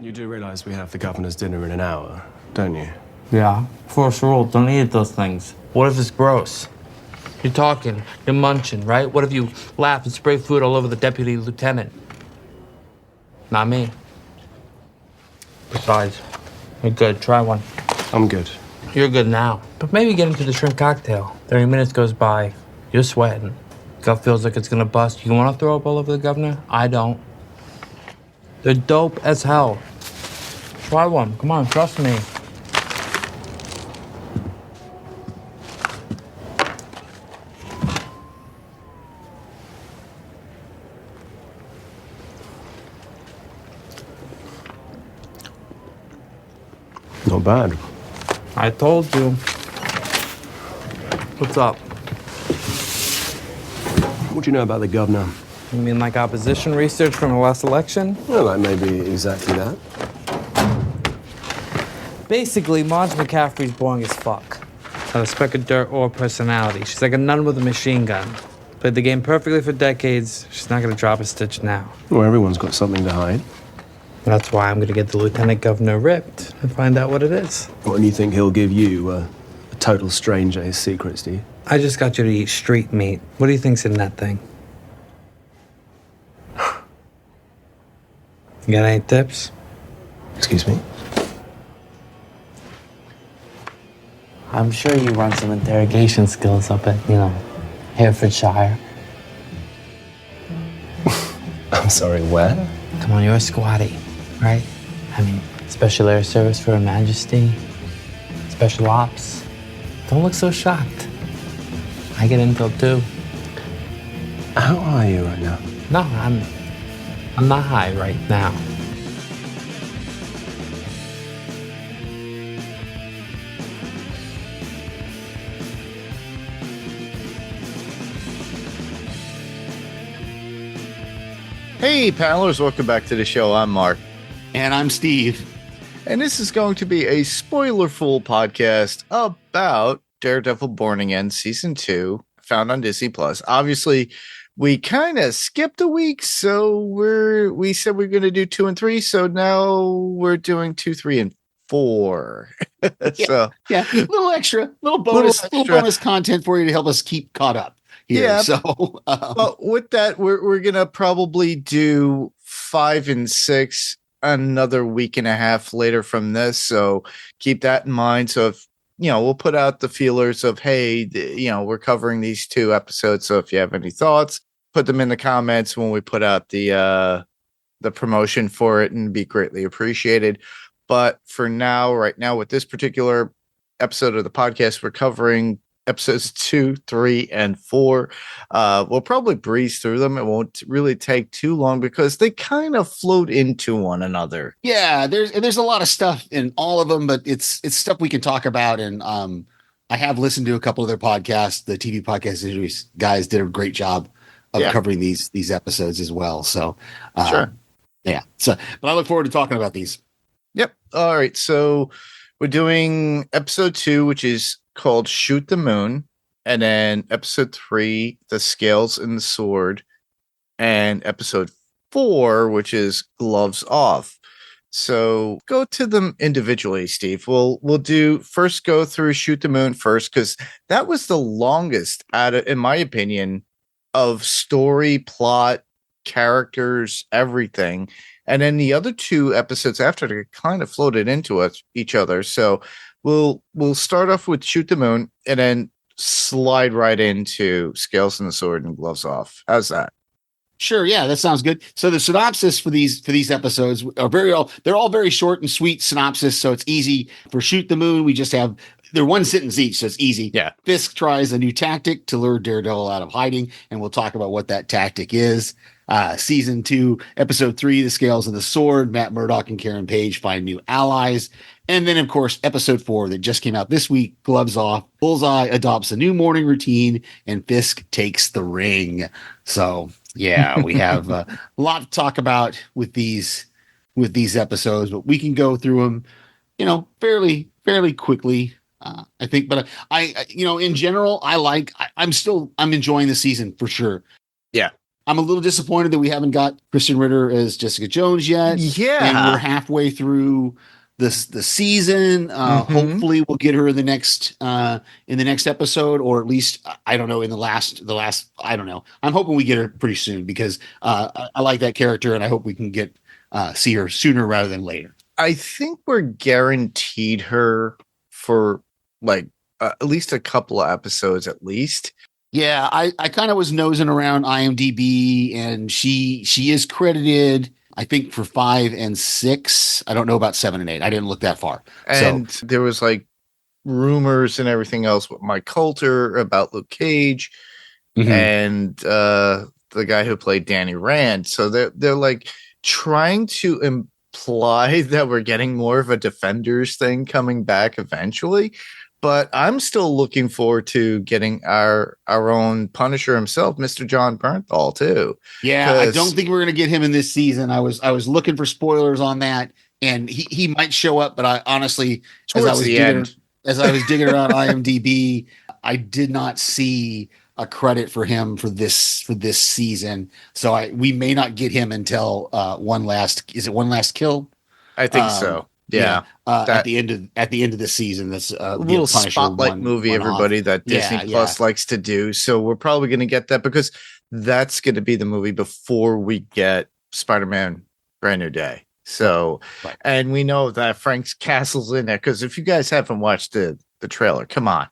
You do realize we have the governor's dinner in an hour, don't you? Yeah. First rule, don't eat those things. What if it's gross? You're talking, you're munching, right? What if you laugh and spray food all over the deputy lieutenant? Not me. Besides, you're good. Try one. I'm good. You're good now. But maybe get into the shrimp cocktail. 30 minutes goes by. You're sweating. Gut feels like it's gonna bust. You wanna throw up all over the governor? I don't. They're dope as hell. Try one. Come on, trust me. Not bad. I told you. What's up? What do you know about the governor? You mean like opposition research from the last election? Well, like maybe exactly that. Basically, Marge McCaffrey's boring as fuck. Not a speck of dirt or personality. She's like a nun with a machine gun. Played the game perfectly for decades. She's not gonna drop a stitch now. Well, everyone's got something to hide. That's why I'm gonna get the lieutenant governor ripped and find out what it is. What, and you think he'll give you, a total stranger, his secrets, do you? I just got you to eat street meat. What do you think's in that thing? You got any tips? Excuse me? I'm sure you run some interrogation skills up at, Herefordshire. I'm sorry, where? Come on, you're a squatty, right? I mean, Special Air Service for Her Majesty, Special Ops. Don't look so shocked. I get intel too. How are you right now? No, I'm not high right now. Hey, panelers, welcome back to the show. I'm Mark. And I'm Steve. And this is going to be a spoiler-full podcast about Daredevil Born Again Season 2, found on Disney+. Obviously, we kind of skipped a week, so we said we're going to do 2 and 3, so now we're doing 2, 3, and 4. Yeah, a little extra, little bonus content for you to help us keep caught up here. Yeah. So, but with that, we're going to probably do 5 and 6 another week and a half later from this, so keep that in mind. So if we'll put out the feelers of, hey, we're covering these 2 episodes, so if you have any thoughts, put them in the comments when we put out the promotion for it, and be greatly appreciated. But for now, right now, with this particular episode of the podcast, we're covering episodes 2, 3, and 4. We'll probably breeze through them. It won't really take too long because they kind of float into one another. Yeah, there's a lot of stuff in all of them, but it's stuff we can talk about. And I have listened to a couple of their podcasts. The TV podcast series guys did a great job of covering these episodes as well. So Sure. Yeah. So, but I look forward to talking about these. Yep. All right. So we're doing episode 2, which is called Shoot the Moon, and then episode 3, The Scales and the Sword, and episode 4, which is Gloves Off. So go to them individually, Steve. We'll go through Shoot the Moon first, because that was the longest in my opinion, of story, plot, characters, everything. And then the other 2 episodes after, they kind of floated into each other. So we'll start off with Shoot the Moon and then slide right into Scales and the Sword and Gloves Off. How's that? Sure. Yeah, that sounds good. So the synopsis for these episodes are they're all very short and sweet synopsis. So it's easy. For Shoot the Moon, we just have, they're one sentence each. So it's easy. Yeah. Fisk tries a new tactic to lure Daredevil out of hiding, and we'll talk about what that tactic is. Season 2, episode 3, The Scales and the Sword. Matt Murdock and Karen Page find new allies. And then, of course, episode 4 that just came out this week, Gloves Off. Bullseye adopts a new morning routine, and Fisk takes the ring. So, yeah, we have a lot to talk about with these episodes, but we can go through them, fairly quickly. I think, but I in general, I'm enjoying the season for sure. Yeah. I'm a little disappointed that we haven't got Kristen Ritter as Jessica Jones yet. Yeah. And we're halfway through the season. Hopefully we'll get her in the next episode, or at least I don't know, in the last I don't know. I'm hoping we get her pretty soon because I like that character, and I hope we can get see her sooner rather than later. I think we're guaranteed her for like at least a couple of episodes at least. Yeah, I kind of was nosing around IMDb, and she is credited, I think, for 5 and 6. I don't know about 7 and 8. I didn't look that far. And there was like rumors and everything else with Mike Coulter about Luke Cage and the guy who played Danny Rand. So they're like trying to imply that we're getting more of a Defenders thing coming back eventually. But I'm still looking forward to getting our own Punisher himself, Mr. John Bernthal, too. Yeah, I don't think we're going to get him in this season. I was looking for spoilers on that, and he might show up, but I honestly, as I was digging around IMDb, I did not see a credit for him for this season. So we may not get him until One Last Kill? I think so. Yeah. At the end of the season, that's a little spotlight movie, everybody, that Disney Plus likes to do. So we're probably going to get that because that's going to be the movie before we get Spider-Man Brand New Day. So, and we know that Frank Castle's in there because if you guys haven't watched the trailer, come on,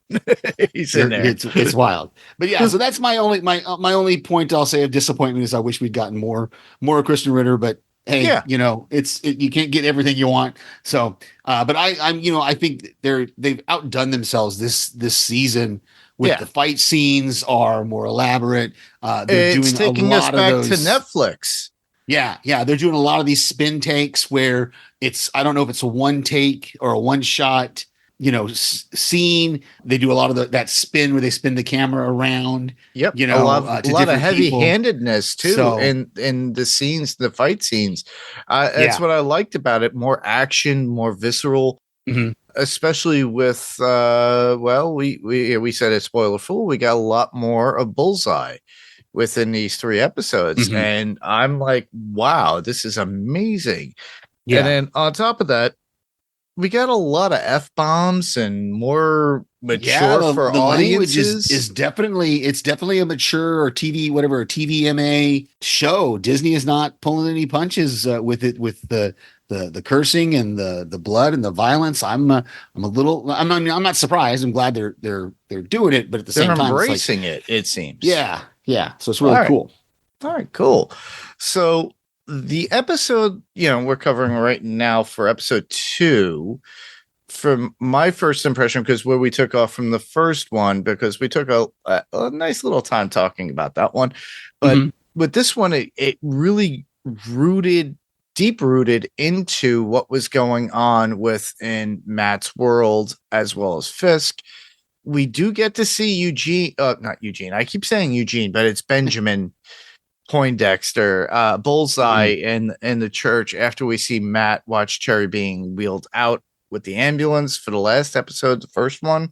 he's in there. It's wild. But yeah, so that's my only point I'll say of disappointment is I wish we'd gotten more of Kristen Ritter, but hey, you know, you can't get everything you want. So, but I think they've outdone themselves this season with the fight scenes are more elaborate. It's taking us back to Netflix. Yeah. They're doing a lot of these spin takes where I don't know if it's a one take or a one shot, scene. They do a lot of that spin where they spin the camera around. Yep. A lot of heavy handedness too in the scenes, the fight scenes. That's what I liked about it. More action, more visceral, especially with, we said it's spoiler full. We got a lot more of Bullseye within these 3 episodes. And I'm like, wow, this is amazing. Yeah. And then on top of that, we got a lot of F-bombs and more mature for the audiences. Is definitely a mature or TVMA show. Disney is not pulling any punches with it, with the cursing and the blood and the violence. I'm not surprised. I'm glad they're doing it, but at the same time, embracing it seems. Yeah. So it's really cool. All right, cool. So the episode, we're covering right now for episode 2, from my first impression, because where we took off from the first one, because we took a nice little time talking about that one. But with this one, it really deep rooted into what was going on within Matt's world, as well as Fisk. We do get to see not Eugene. I keep saying Eugene, but it's Benjamin Poindexter, Bullseye in the church after we see Matt watch Cherry being wheeled out with the ambulance for the last episode, the first one,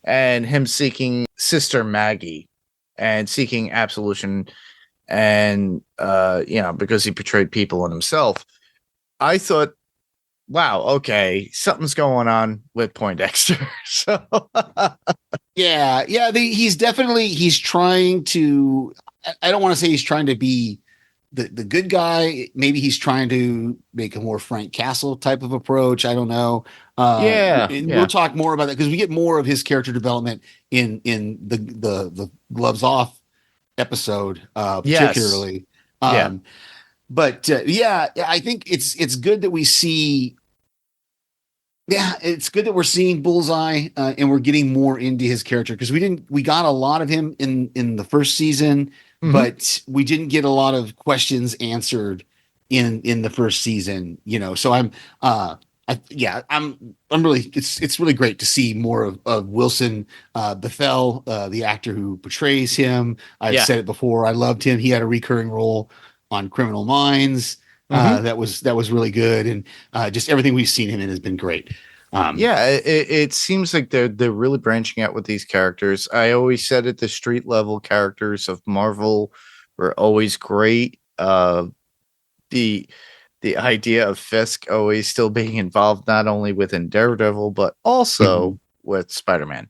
and him seeking Sister Maggie and seeking absolution and, because he betrayed people and himself. I thought, wow, okay, something's going on with Poindexter. So he's trying to, I don't want to say he's trying to be the good guy. Maybe he's trying to make a more Frank Castle type of approach. I don't know. We'll talk more about that because we get more of his character development in the Gloves Off episode, particularly. But I think it's good that we see. Yeah, it's good that we're seeing Bullseye and we're getting more into his character because we got a lot of him in the first season. But we didn't get a lot of questions answered in the first season, So I'm really, it's really great to see more of Wilson Bethel, the actor who portrays him. I've said it before. I loved him. He had a recurring role on Criminal Minds. That was really good, and just everything we've seen him in has been great. It seems like they're really branching out with these characters. I always said it, the street level characters of Marvel were always great. The idea of Fisk always still being involved, not only within Daredevil, but also with Spider-Man.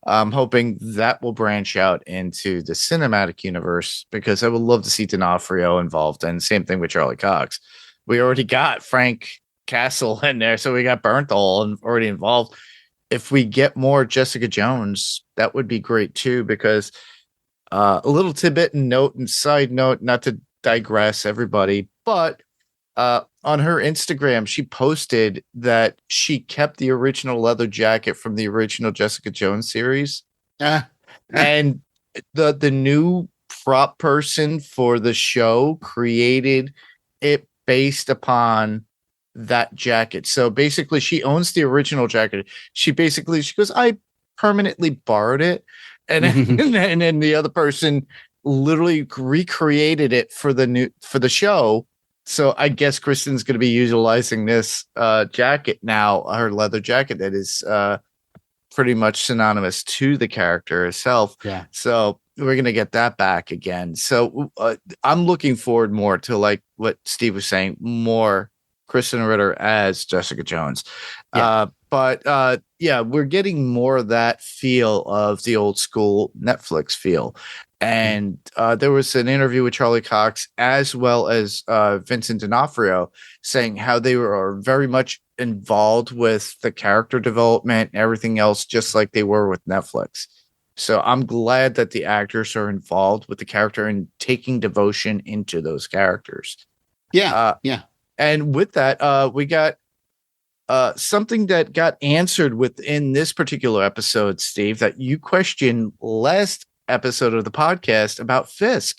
I'm hoping that will branch out into the cinematic universe, because I would love to see D'Onofrio involved, and same thing with Charlie Cox. We already got Frank Castle in there, so we got Bernthal and already involved. If we get more Jessica Jones, that would be great too, because a little tidbit and note and side note, not to digress everybody, but on her Instagram, she posted that she kept the original leather jacket from the original Jessica Jones series. And the new prop person for the show created it based upon that jacket. So basically, she owns the original jacket. She goes, I permanently borrowed it. And and then the other person literally recreated it for the show. So I guess Kristen's going to be utilizing this jacket now, her leather jacket that is pretty much synonymous to the character herself. Yeah. So we're going to get that back again. So I'm looking forward more to, like what Steve was saying, more Kristen Ritter as Jessica Jones. Yeah. But we're getting more of that feel of the old school Netflix feel. And there was an interview with Charlie Cox as well as Vincent D'Onofrio saying how they were very much involved with the character development and everything else, just like they were with Netflix. So I'm glad that the actors are involved with the character and taking devotion into those characters. Yeah. And with that, we got something that got answered within this particular episode, Steve, that you questioned last episode of the podcast about Fisk.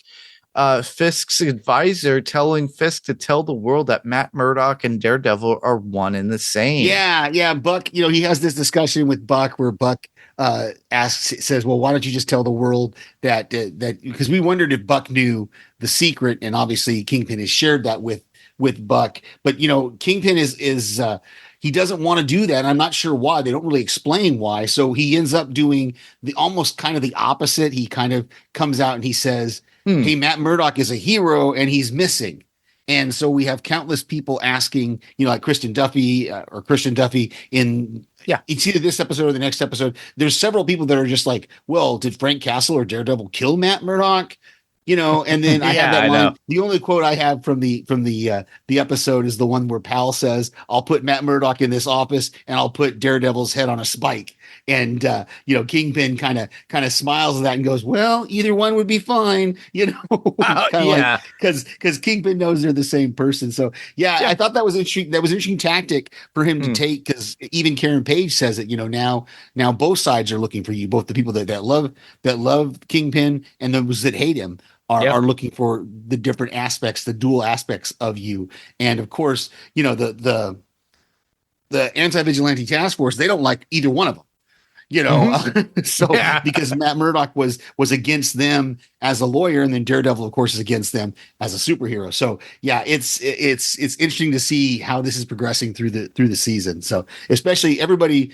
Fisk's advisor telling Fisk to tell the world that Matt Murdock and Daredevil are one and the same. Yeah. Buck, he has this discussion with Buck where Buck says, well, why don't you just tell the world that because we wondered if Buck knew the secret, and obviously Kingpin has shared that with Buck, but Kingpin is he doesn't want to do that. And I'm not sure why. They don't really explain why. So he ends up doing the almost kind of the opposite. He kind of comes out and he says, hey, Matt Murdock is a hero and he's missing. And so we have countless people asking, like Christian Duffy in it's either this episode or the next episode. There's several people that are just like, well, did Frank Castle or Daredevil kill Matt Murdock? And then I have that line. The only quote I have from the episode is the one where Pal says, I'll put Matt Murdock in this office and I'll put Daredevil's head on a spike. And Kingpin kind of smiles at that and goes, well, either one would be fine, because Kingpin knows they're the same person. So I thought that was interesting. That was an interesting tactic for him to take, because even Karen Page says it. Now both sides are looking for you, both the people that love Kingpin and those that hate him. Are looking for the different aspects, the dual aspects of you. And of course, the anti-vigilante task force, they don't like either one of them, because Matt Murdock was against them as a lawyer, and then Daredevil, of course, is against them as a superhero. So it's interesting to see how this is progressing through the season. So especially everybody,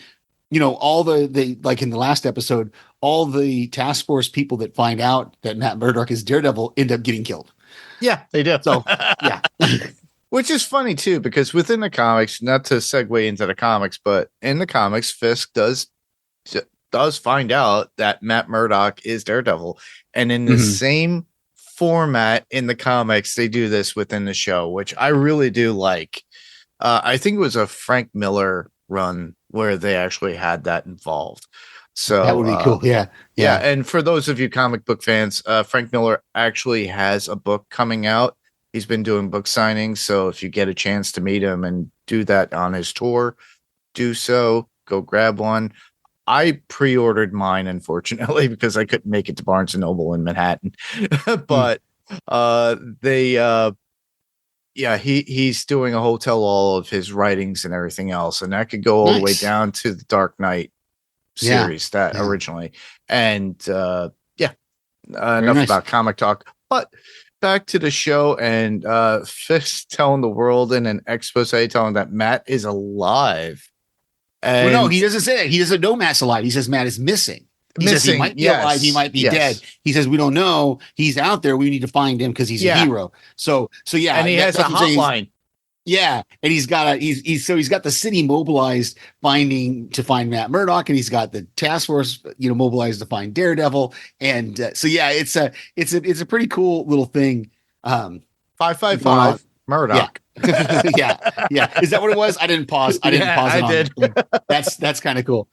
all the like in the last episode, all the task force people that find out that Matt Murdock is Daredevil end up getting killed. Yeah, they do. So, Which is funny too, because within the comics, not to segue into the comics, but in the comics, Fisk does find out that Matt Murdock is Daredevil. And in the same format in the comics, they do this within the show, which I really do like. I think it was a Frank Miller run where they actually had that involved. So that would be cool. Yeah. And for those of you comic book fans, Frank Miller actually has a book coming out. He's been doing book signings. So if you get a chance to meet him and do that on his tour, do so. Go grab one. I pre-ordered mine, unfortunately, because I couldn't make it to Barnes and Noble in Manhattan. But he's doing a hotel all of his writings and everything else, and that could go all the way down to the Dark Knight series originally. And enough about comic talk, but back to the show, and Fisk telling the world in an expose telling that Matt is alive. And no, he doesn't say that. He doesn't know Matt's alive. He says Matt is missing. He says he might be alive, he might be dead. He says we don't know. He's out there. We need to find him because he's a hero. So yeah, and he has a hotline. Yeah, and he's got the city mobilized to find Matt Murdock, and he's got the task force mobilized to find Daredevil, and so yeah, it's a pretty cool little thing. 555 Murdock. Yeah. Is that what it was? I didn't pause. I did. That's kind of cool.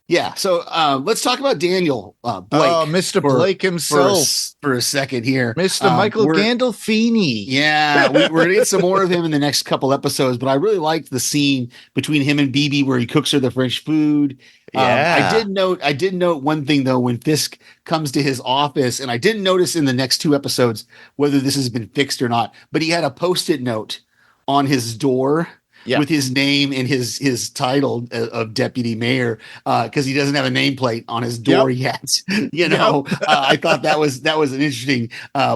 Yeah. So let's talk about Daniel Blake. Oh, Mr. Blake himself for a second here. Mr. Michael Gandolfini. Yeah, we're gonna get some more of him in the next couple episodes, but I really liked the scene between him and BB where he cooks her the French food. Yeah. I did note one thing though, when Fisk comes to his office, and I didn't notice in the next 2 episodes whether this has been fixed or not, but he had a Post-it note on his door with his name and his title of deputy mayor, because he doesn't have a nameplate on his door yet. I thought that was an interesting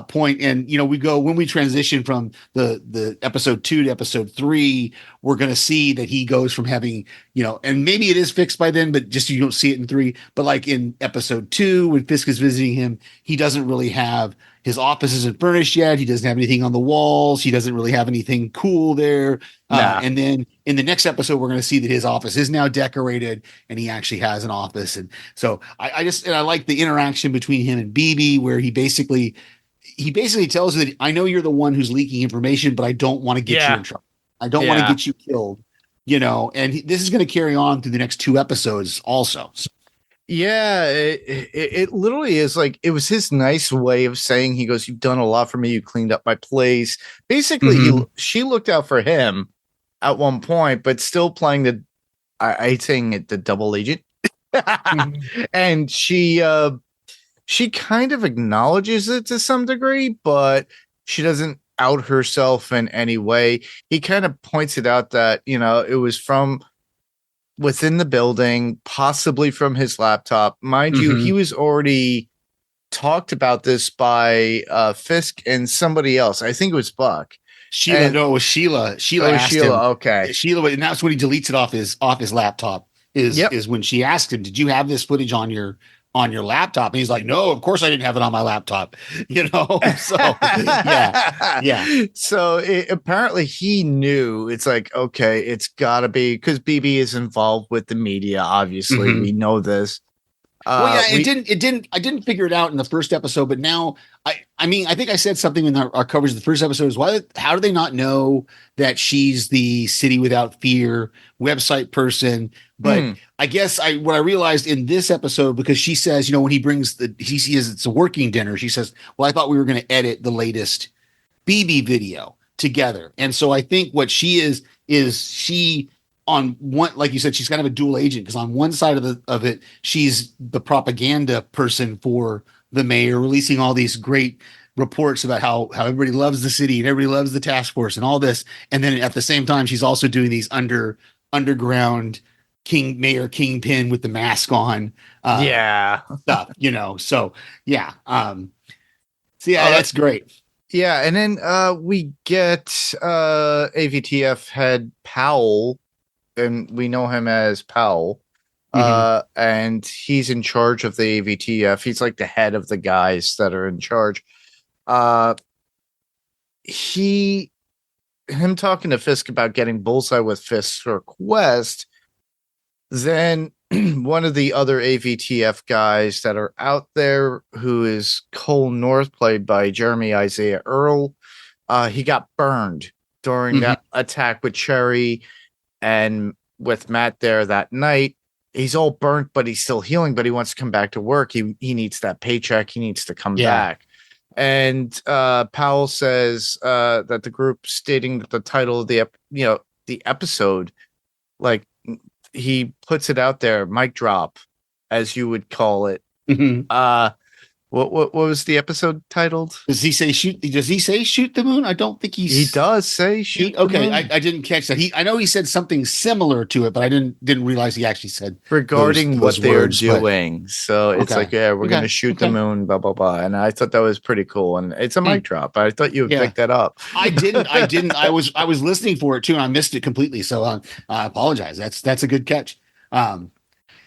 point. And when we transition from the episode 2 to episode 3, we're going to see that he goes from having, and maybe it is fixed by then, but just you don't see it in 3. But like in episode 2, when Fisk is visiting him, he doesn't really have. His office isn't furnished yet. He doesn't have anything on the walls. He doesn't really have anything cool there. And then in the next episode, we're going to see that his office is now decorated and he actually has an office. And so I like the interaction between him and BB, where he basically tells her that I know you're the one who's leaking information, but I don't want to get you in trouble. I don't want to get you killed, and this is going to carry on through the next 2 episodes also. Yeah, it literally is like, it was his nice way of saying, he goes, "You've done a lot for me. You cleaned up my place." Basically, she looked out for him at one point, but still playing the double agent. And she kind of acknowledges it to some degree, but she doesn't out herself in any way. He kind of points it out that, it was from within the building, possibly from his laptop. Mind you, he was already talked about this by Fisk and somebody else. I think it was Buck. Sheila. No, it was Sheila. Sheila asked him. Okay. Sheila, and that's when he deletes it off his laptop. Is when she asked him, "Did you have this footage on your laptop?" And he's like, "No, of course I didn't have it on my laptop." So yeah. So apparently he knew. It's like, okay, it's got to be because BB is involved with the media. Obviously, we know this. I didn't figure it out in the first episode, but now I think I said something in our coverage of the first episode is how do they not know that she's the City Without Fear website person? But I guess what I realized in this episode, because she says, when he brings he sees it's a working dinner, she says, "Well, I thought we were going to edit the latest BB video together." And so I think what she is she, on one, like you said, she's kind of a dual agent, because on one side of it, she's the propaganda person for the mayor, releasing all these great reports about how everybody loves the city and everybody loves the task force and all this. And then at the same time, she's also doing these underground mayor kingpin with the mask on. Stuff, So yeah. That's great. Yeah. And then we get AVTF head Powell, and we know him as Powell. And he's in charge of the AVTF. He's like the head of the guys that are in charge. Him talking to Fisk about getting Bullseye with Fisk's request. Then one of the other AVTF guys that are out there, who is Cole North, played by Jeremy Isaiah Earl, he got burned during that attack with Cherry and with Matt there that night. He's all burnt, but he's still healing, but he wants to come back to work. He needs that paycheck. He needs to come back. And Powell says that the group stating that the title of the episode, like, he puts it out there, mic drop, as you would call it. What was the episode titled? Does he say shoot the moon? I don't think he does say shoot the moon. I didn't catch that. I know he said something similar to it, but I didn't realize he actually said regarding what they're doing. So it's like, we're going to shoot the moon, blah, blah, blah. And I thought that was pretty cool. And it's a mic drop. I thought you would pick that up. I didn't. I was listening for it too, and I missed it completely. So I apologize. That's a good catch.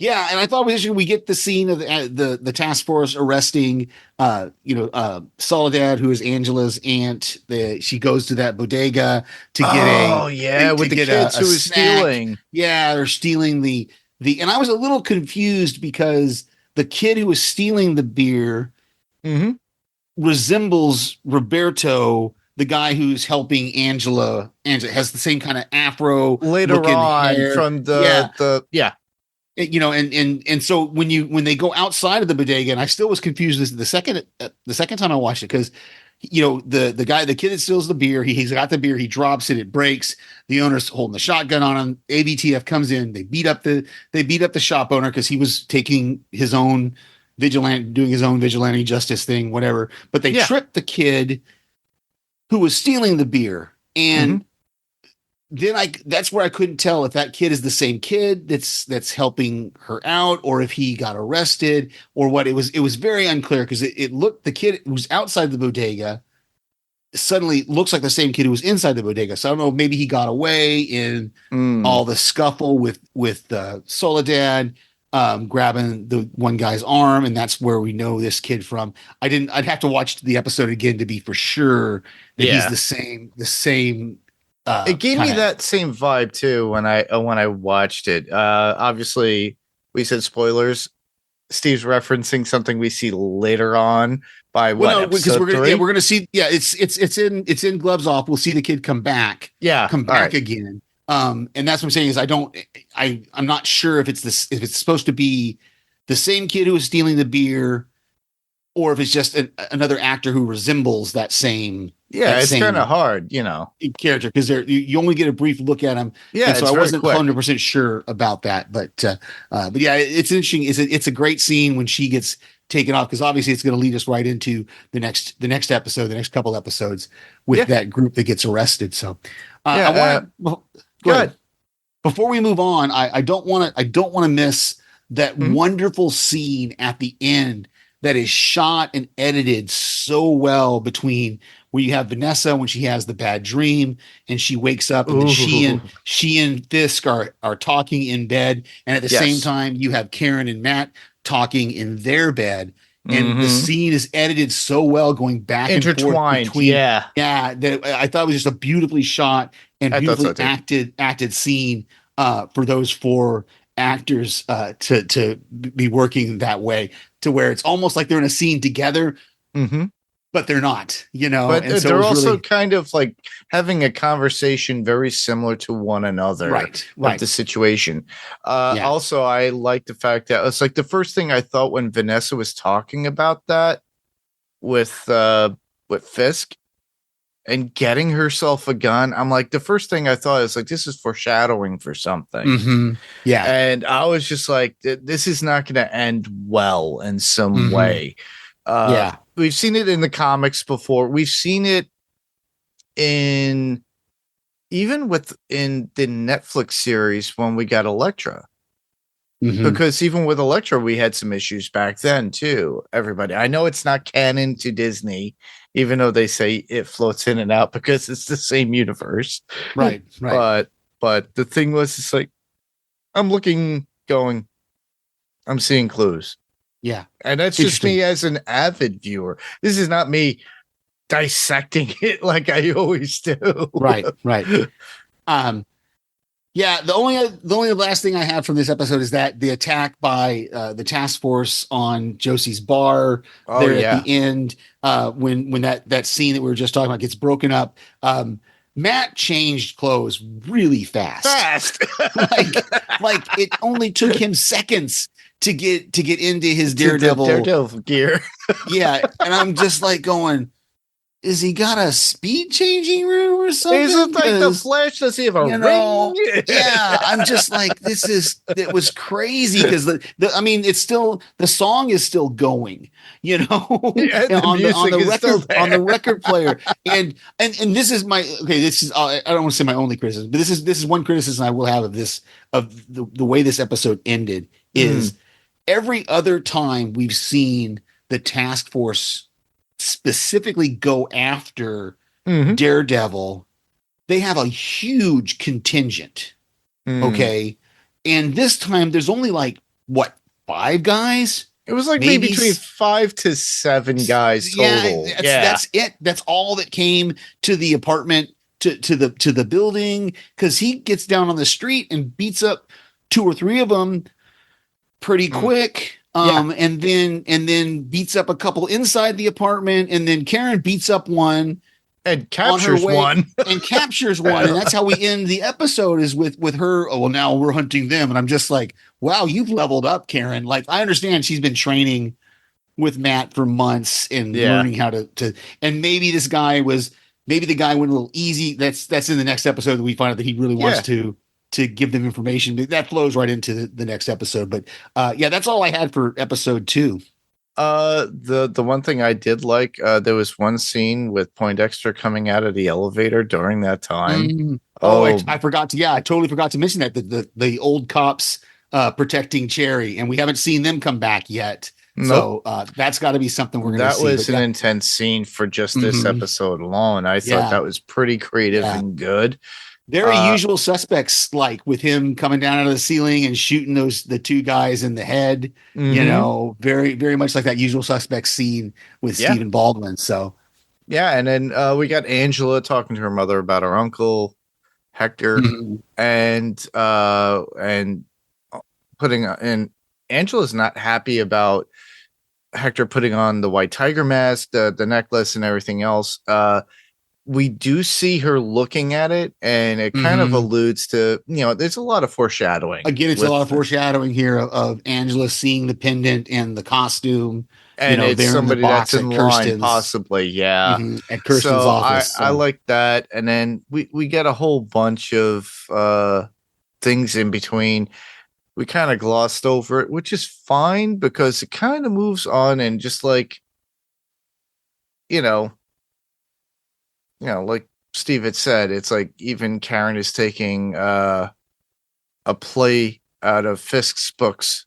Yeah, and I thought it was interesting. We get the scene of the task force arresting, Soledad, who is Angela's aunt. She goes to that bodega to get Oh yeah, with the kids who is snack. stealing. Yeah, they're stealing the. And I was a little confused because the kid who was stealing the beer Mm-hmm. resembles Roberto, the guy who's helping Angela. Angela has the same kind of afro Later on hair. from And so when they go outside of the bodega, and I still was confused the second time I watched it, because the kid that steals the beer, he's got the beer, he drops it, it breaks, the owner's holding the shotgun on him, ABTF comes in, they beat up the shop owner because he was taking his own doing his own vigilante justice thing, whatever, but they tripped the kid who was stealing the beer. And then that's where I couldn't tell if that kid is the same kid that's helping her out, or if he got arrested, or what. It was very unclear, because it looked, the kid who was outside the bodega suddenly looks like the same kid who was inside the bodega. So I don't know, maybe he got away in all the scuffle with Soledad grabbing the one guy's arm, and that's where we know this kid from. I'd have to watch the episode again to be for sure that he's the same. It gave me that same vibe too when I watched it. Obviously, we said spoilers. Steve's referencing something we see later on by because we're gonna see. Yeah, it's in Gloves Off. We'll see the kid come back. Yeah, come back again. And that's what I'm saying is I'm not sure if it's supposed to be the same kid who was stealing the beer, or if it's just another actor who resembles that same. Yeah, it's kind of hard, character, because you only get a brief look at him. Yeah, so I wasn't 100% sure about that, but yeah, it's interesting. It's a great scene when she gets taken off, because obviously it's going to lead us right into the next episode, the next couple episodes with that group that gets arrested. So go ahead. Before we move on, I don't want to miss that wonderful scene at the end that is shot and edited so well, between where you have Vanessa when she has the bad dream and she wakes up, and she and Fisk are talking in bed, and at the same time you have Karen and Matt talking in their bed, and the scene is edited so well, going back intertwined and forth between, that I thought it was just a beautifully shot and beautifully acted scene for those four actors to be working that way, to where it's almost like they're in a scene together, but they're not, But and so they're also really kind of like having a conversation very similar to one another, right. The situation. Also, I like the fact that it's like the first thing I thought when Vanessa was talking about that with Fisk and getting herself a gun, I'm like, the first thing I thought is like, this is foreshadowing for something. Yeah. And I was just like, this is not going to end well in some way. We've seen it in the comics before. We've seen it in the Netflix series when we got Elektra. Because even with Elektra, we had some issues back then too. Everybody, I know it's not canon to Disney, even though they say it floats in and out because it's the same universe. Right. But the thing was, it's like, I'm looking, going, I'm seeing clues. Yeah. And that's just me as an avid viewer. This is not me dissecting it like I always do. Right. Yeah, the only last thing I have from this episode is that the attack by the task force on Josie's bar at the end, when that scene that we were just talking about gets broken up. Matt changed clothes really fast. like it only took him seconds to get into his Daredevil gear. Yeah, and I'm just like going, is he got a speed changing room or something? Is it like the Flash? Does he have a ring? Yeah, I'm just like, it was crazy, because it's still, the song is still going, on the record player. And this is I don't want to say my only criticism, but this is one criticism I will have of the way this episode ended is every other time we've seen the task force specifically go after Daredevil, they have a huge contingent. Okay. And this time there's only like what, 5 guys? It was like maybe between 5 to 7 guys total. That's it. That's all that came to the apartment, to the building, because he gets down on the street and beats up 2 or 3 of them pretty quick. And then beats up a couple inside the apartment, and then Karen beats up one and captures one. And captures one. And that's how we end the episode, is with her. Oh, well, now we're hunting them. And I'm just like, wow, you've leveled up, Karen. Like, I understand she's been training with Matt for months and learning how to, and maybe the guy went a little easy. That's in the next episode that we find out that he really wants to give them information. That flows right into the next episode. But that's all I had for episode 2. The one thing I did like, there was one scene with Poindexter coming out of the elevator during that time. I forgot to, I totally forgot to mention that the old cops protecting Cherry, and we haven't seen them come back yet. Nope. So that's got to be something we're going to see. That was an intense scene for just this episode alone. I thought that was pretty creative and good. Very usual suspects, like with him coming down out of the ceiling and shooting the 2 guys in the head, very, very much like that Usual Suspects scene with Stephen Baldwin. So, and then we got Angela talking to her mother about her uncle Hector, and putting in. Angela's not happy about Hector putting on the white tiger mask, the necklace, and everything else. We do see her looking at it, and it kind of alludes to, there's a lot of foreshadowing. Again, it's a lot of foreshadowing here of Angela seeing the pendant and the costume. And it's somebody that's in line, possibly. At Kirsten's office. I like that. And then we get a whole bunch of things in between. We kind of glossed over it, which is fine because it kind of moves on, and just like, like Steve had said, it's like even Karen is taking a play out of Fisk's books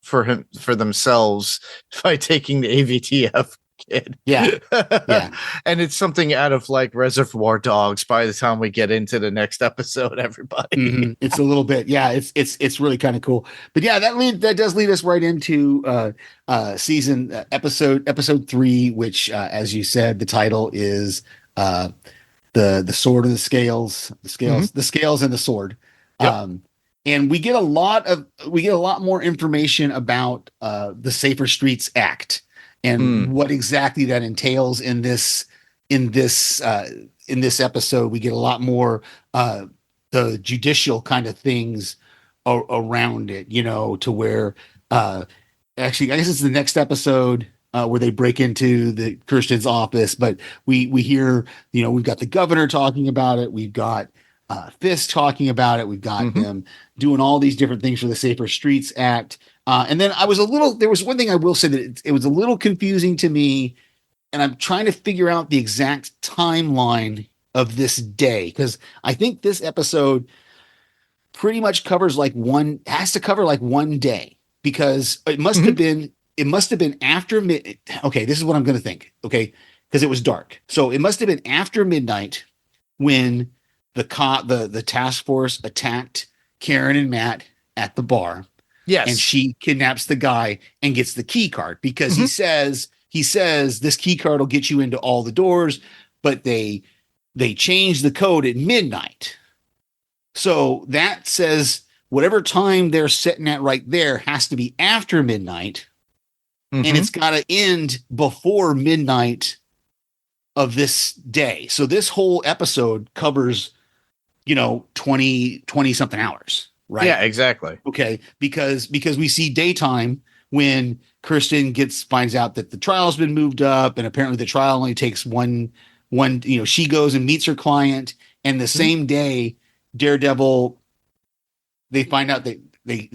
for themselves by taking the AVTF kid. And it's something out of like Reservoir Dogs by the time we get into the next episode, everybody. It's a little bit, it's really kind of cool. But that does lead us right into episode 3, which as you said, the title is the Sword and the Scales, the Scales and the Sword. And we get a lot more information about the Safer Streets Act and what exactly that entails in this episode. We get a lot more the judicial kind of things around it, to where actually I guess it's the next episode where they break into the Kirsten's office, but we hear, we've got the governor talking about it. We've got Fisk talking about it. We've got them doing all these different things for the Safer Streets Act. And then there was one thing I will say that it was a little confusing to me, and I'm trying to figure out the exact timeline of this day, because I think this episode pretty much covers has to cover one day, because it must have been after mid. Okay, this is what I'm going to think. Okay, because it was dark, so it must have been after midnight when the task force attacked Karen and Matt at the bar. Yes, and she kidnaps the guy and gets the key card, because he says this key card will get you into all the doors, but they change the code at midnight. So that says whatever time they're sitting at right there has to be after midnight. And it's got to end before midnight of this day. So this whole episode covers, 20 something hours, right? Yeah, exactly. Okay. Because we see daytime when Kirsten finds out that the trial's been moved up, and apparently the trial only takes one, she goes and meets her client, and the same day Daredevil, they find out they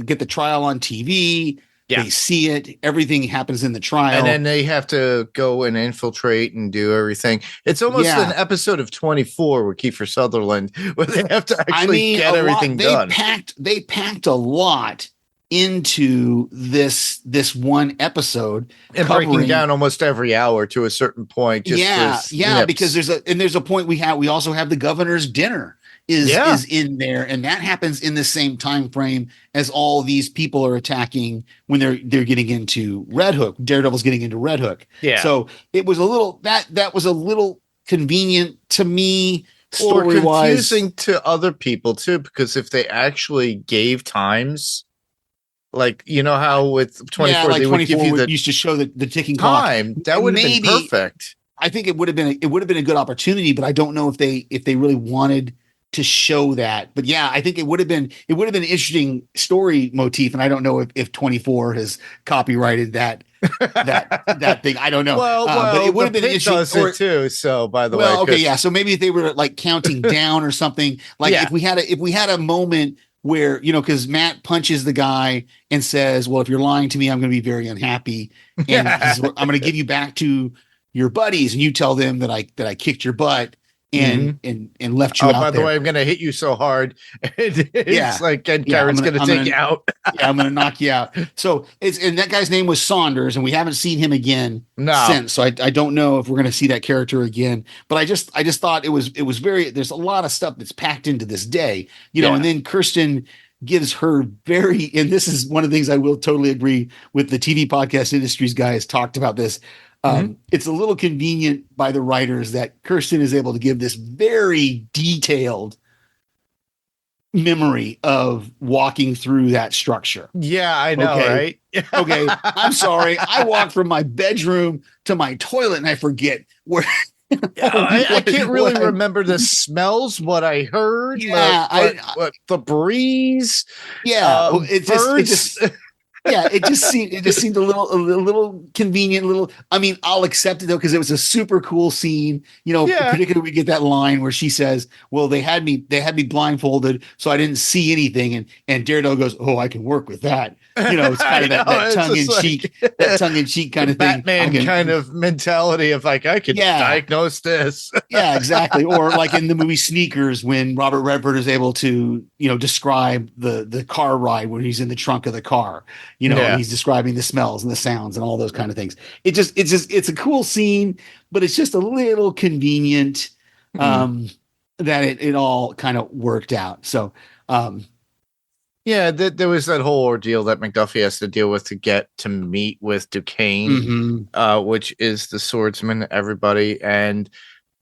get the trial on TV. They see it. Everything happens in the trial. And then they have to go and infiltrate and do everything. It's almost an episode of 24 with Kiefer Sutherland, where they have to actually get everything done. They packed a lot into this one episode, and breaking down almost every hour to a certain point. Because there's a point we also have the governor's dinner is in there, and that happens in the same time frame as all these people are attacking when they're getting into Red Hook. Daredevil's getting into Red Hook. Yeah. So it was a little that was a little convenient to me, Or story wise. confusing to other people too, because if they actually gave times, like you know how with 24 like they would give you the used to show the ticking clock. time, that would have been perfect. I think it would have been a good opportunity, but I don't know if they really wanted to show that. But yeah, I think it would have been an interesting story motif, and I don't know if 24 has copyrighted that thing. I don't know. But it would have been interesting. Does it too. So by the way, okay, yeah. So maybe if they were like counting down or something, like if we had a moment where, because Matt punches the guy and says, "Well, if you're lying to me, I'm going to be very unhappy, and I'm going to give you back to your buddies, and you tell them that I kicked your butt and left you out by there. the way, I'm going to hit you so hard. It's like Karen's going to take you out. I'm going to knock you out. So and that guy's name was Saunders, and we haven't seen him again since. So I don't know if we're going to see that character again. But I just thought it was very. There's a lot of stuff that's packed into this day, and then Kirsten gives her and this is one of the things I will totally agree with. The TV podcast industries guys talked about this. It's a little convenient by the writers that Kirsten is able to give this very detailed memory of walking through that structure. Yeah, I know, right? Okay, I'm sorry. I walked from my bedroom to my toilet and I forget where. I can't really remember the smells, what I heard. Yeah, what the breeze. Yeah, it just it just seemed a little convenient. I mean, I'll accept it though, because it was a super cool scene. Particularly we get that line where she says, "Well, they had me blindfolded, so I didn't see anything." And Daredevil goes, "Oh, I can work with that." It's kind of that tongue in cheek kind of thing. Batman kind of mentality of like, I can diagnose this. Yeah, exactly. Or like in the movie Sneakers, when Robert Redford is able to, describe the car ride when he's in the trunk of the car, and he's describing the smells and the sounds and all those kind of things. It's a cool scene, but it's just a little convenient that it all kind of worked out. So, there was that whole ordeal that McDuffie has to deal with to get to meet with Duquesne, which is the swordsman, everybody. And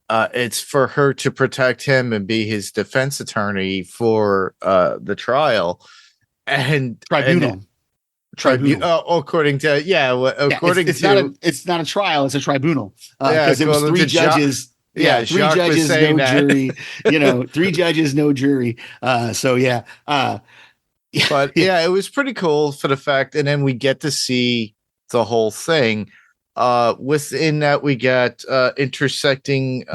it's for her to protect him and be his defense attorney for the trial. And tribunal. According to it's not a trial, it's a tribunal. Because it was three judges. Three judges, no jury. 3 judges, no jury. But it was pretty cool for the fact, and then we get to see the whole thing. Within that, we got intersecting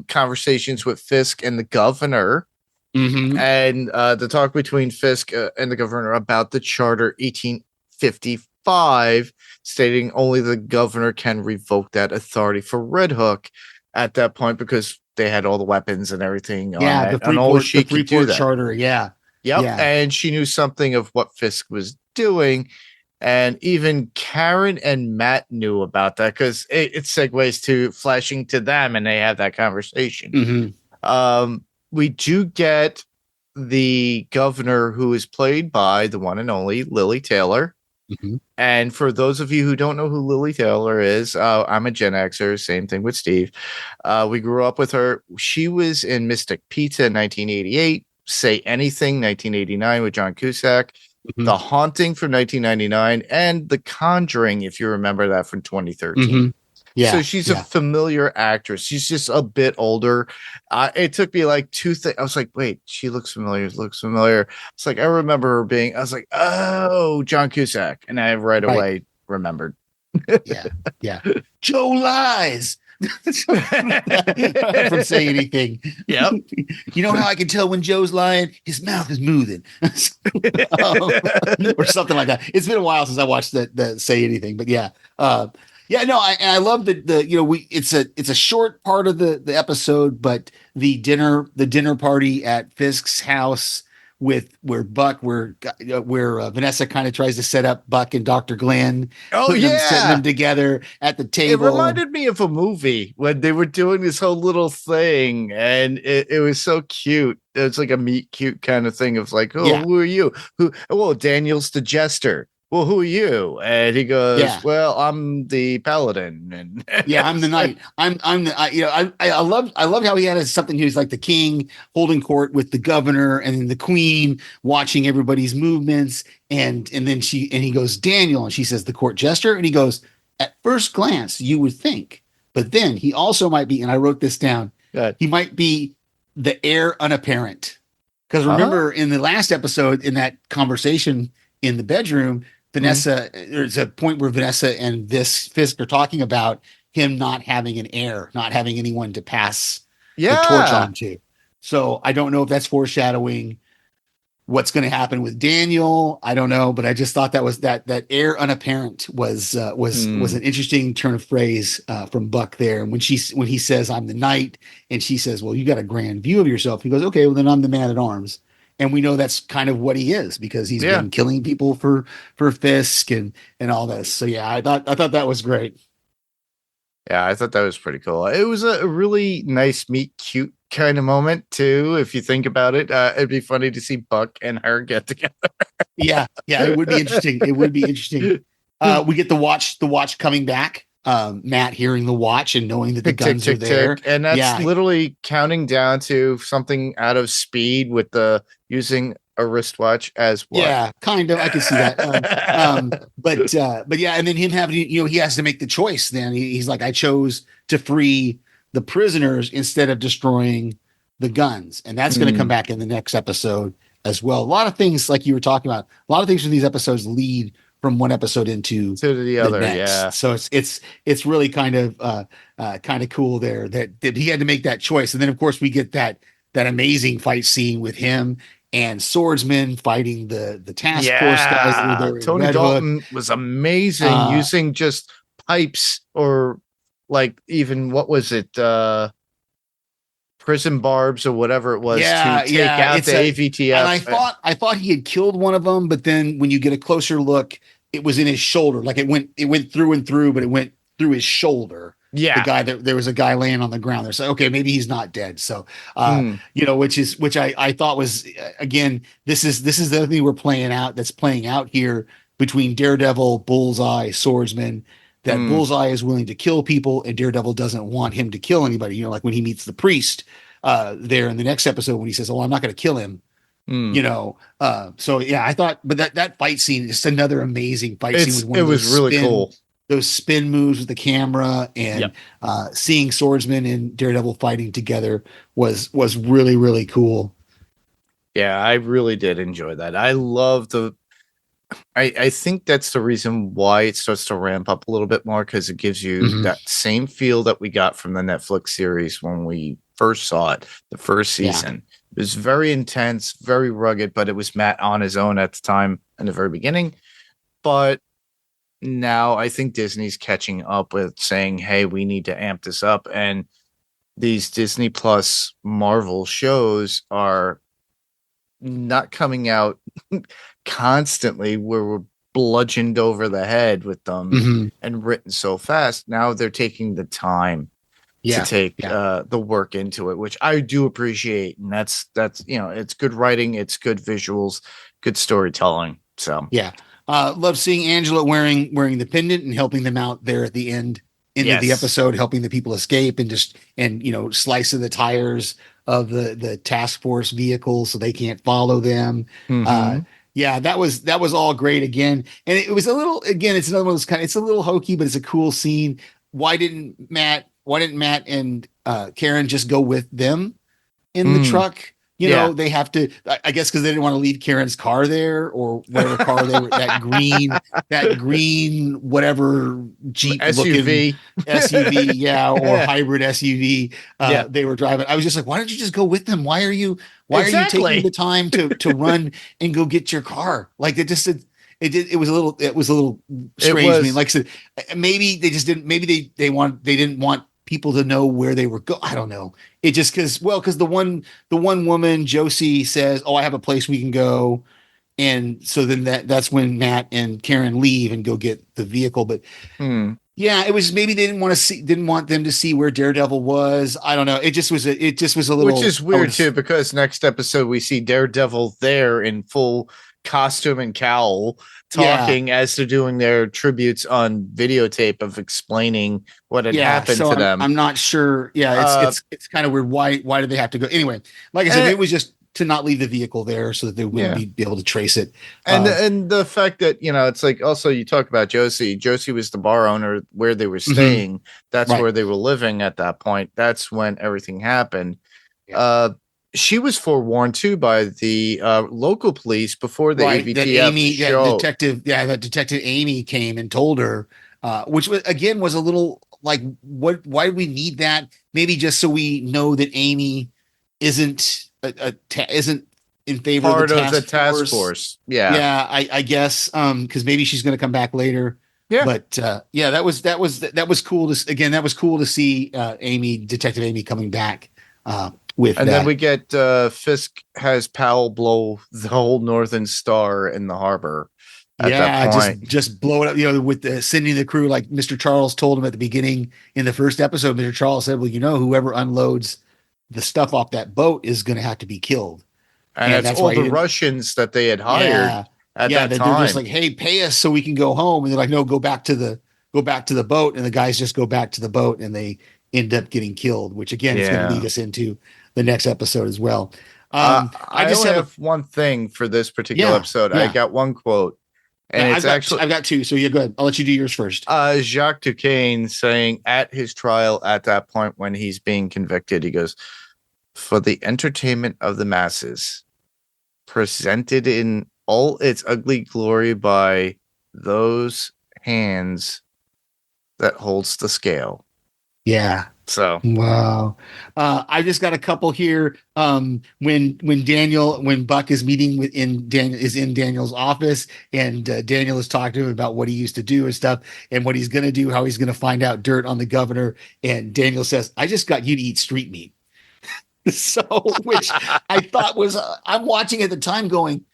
conversations with Fisk and the governor, and the talk between Fisk and the governor about the Charter 1855, stating only the governor can revoke that authority for Red Hook at that point, because they had all the weapons and everything. The Freeport Charter. Yeah. Yep. Yeah. And she knew something of what Fisk was doing. And even Karen and Matt knew about that, because it segues to flashing to them and they have that conversation. We do get the governor, who is played by the one and only Lily Taylor. And for those of you who don't know who Lily Taylor is, I'm a Gen Xer, same thing with Steve. We grew up with her. She was in Mystic Pizza in 1988. Say Anything, 1989 with John Cusack, The Haunting from 1999, and The Conjuring, if you remember that, from 2013. Yeah. So she's a familiar actress. She's just a bit older. It took me like two things. I was like, wait, she looks familiar. It's like, I remember her being, I was like, oh, John Cusack. And I right away remembered. Yeah. Joe lies. From Say Anything. Yep. You know how I can tell when Joe's lying? His mouth is moving. Or something like that. It's been a while since I watched that Say Anything, but I love it's a short part of the episode, but the dinner party at Fisk's house where Vanessa kind of tries to set up Buck and Dr. Glenn, Oh setting yeah. them together at the It table. reminded me of a movie when they were doing this whole little thing, and it was so cute. It's like a meet cute kind of thing of like, oh, Yeah. who are you? Who? Well, Daniel's the jester. Well, who are you? And he goes, Yeah. well, I'm the paladin. And Yeah, I'm the knight. I loved how he had something. He was like the king holding court with the governor and then the queen watching everybody's movements. And then he goes, Daniel, and she says, the court jester. And he goes, at first glance, you would think, but then he also might be, and I wrote this down, he might be the heir unapparent. Because remember in the last episode, in that conversation in the bedroom, Vanessa, there's a point where Vanessa and Fisk are talking about him not having an heir, not having anyone to pass the torch on to. So I don't know if that's foreshadowing what's going to happen with Daniel. I don't know, but I just thought that was that heir unapparent was an interesting turn of phrase from Buck there. And when he says, I'm the knight, and she says, well, you got a grand view of yourself. He goes, okay, well then I'm the man at arms. And we know that's kind of what he is because he's been killing people for Fisk and all this. So yeah, I thought that was great. Yeah, I thought that was pretty cool. It was a really nice meet cute kind of moment too. If you think about it, it'd be funny to see Buck and her get together. yeah, it would be interesting. We get the watch coming back. Matt hearing the watch and knowing that the guns are there, and that's literally counting down to something out of Speed with the using a wristwatch as well. Yeah, kind of. I can see that. But yeah, and then him having, he has to make the choice. Then he's like, I chose to free the prisoners instead of destroying the guns, and that's going to come back in the next episode as well. A lot of things, like you were talking about, a lot of things from these episodes lead from one episode into the other. next. Yeah. So it's really kind of cool there that he had to make that choice. And then of course we get that amazing fight scene with him and Swordsman fighting the task force guys that were there. Tony Dalton was amazing using just pipes or like even what was it? Prison barbs or whatever it was to take out the AVTF. And I thought he had killed one of them, but then when you get a closer look, it was in his shoulder. Like it went through and through, but it went through his shoulder. Yeah. The guy there was a guy laying on the ground there. So, okay, maybe he's not dead. So, which I thought was, again, this is the other thing that's playing out here between Daredevil, Bullseye, Swordsman, that Bullseye is willing to kill people and Daredevil doesn't want him to kill anybody. Like when he meets the priest there in the next episode when he says, oh, I'm not going to kill him. So yeah, I thought, but that fight scene is another amazing fight scene. It was really cool. Those spin moves with the camera and seeing Swordsman and Daredevil fighting together was really, really cool. Yeah, I really did enjoy that. I love I think that's the reason why it starts to ramp up a little bit more, because it gives you that same feel that we got from the Netflix series when we first saw it, the first season. It was very intense, very rugged, but it was Matt on his own at the time in the very beginning. But now I think Disney's catching up with saying, hey, we need to amp this up. And these Disney Plus Marvel shows are not coming out constantly where we're bludgeoned over the head with them and written so fast. Now they're taking the time to take the work into it, which I do appreciate. And that's it's good writing, it's good visuals, good storytelling. So love seeing Angela wearing the pendant and helping them out there at the end of the episode, helping the people escape and slicing the tires of the task force vehicles so they can't follow them. That was all great again. And it was a little, again, it's another one of those it's a little hokey, but it's a cool scene. Why didn't Matt and Karen just go with them in the truck? They have to, I guess, because they didn't want to leave Karen's car there or whatever car they were, that green, whatever Jeep SUV, or hybrid SUV they were driving. I was just like, why don't you just go with them? Why are you taking the time to run and go get your car? Like it was a little strange. I mean, like I said, maybe they just didn't, maybe they didn't want people to know where they were I don't know. It just because the one woman, Josie, says, "Oh, I have a place we can go." And so then that's when Matt and Karen leave and go get the vehicle. But yeah, it was maybe they didn't want them to see where Daredevil was. I don't know. It just was a little, which is weird too, because next episode we see Daredevil there in full costume and cowl talking as they're doing their tributes on videotape of explaining what had happened to them. I'm not sure. Yeah, it's kind of weird. Why did they have to go? Anyway, like I said, it was just to not leave the vehicle there so that they wouldn't be able to trace it. And the fact that, it's like, also you talk about Josie. Josie was the bar owner where they were staying. That's where they were living at that point. That's when everything happened. Yeah. She was forewarned too by the local police before the AVTF show. That detective Amy came and told her, which was a little like, why do we need that? Maybe just so we know that Amy isn't in favor part of the task force. I guess because maybe she's going to come back later. But that was cool to again. That was cool to see Detective Amy coming back with. And then we get Fisk has Powell blow the whole Northern Star in the harbor. At that point. just blow it up. With sending the crew, like Mr. Charles told him at the beginning in the first episode. Mr. Charles said, "Well, whoever unloads the stuff off that boat is going to have to be killed." And that's all the Russians that they had hired at that time. They're just like, "Hey, pay us so we can go home." And they're like, "No, go back to the boat." And the guys just go back to the boat and they end up getting killed, which again is going to lead us into the next episode as well. I just have one thing for this particular episode. I got one quote. And I've got two. So go ahead. I'll let you do yours first. Jacques Duquesne saying at his trial at that point when he's being convicted, he goes, "For the entertainment of the masses, presented in all its ugly glory by those hands that holds the scale." Yeah. So wow. I just got a couple here. When Buck is meeting in Daniel's office, and Daniel is talking to him about what he used to do and stuff, and what he's going to do, how he's going to find out dirt on the governor. And Daniel says, "I just got you to eat street meat." So, which I thought was, I'm watching at the time going,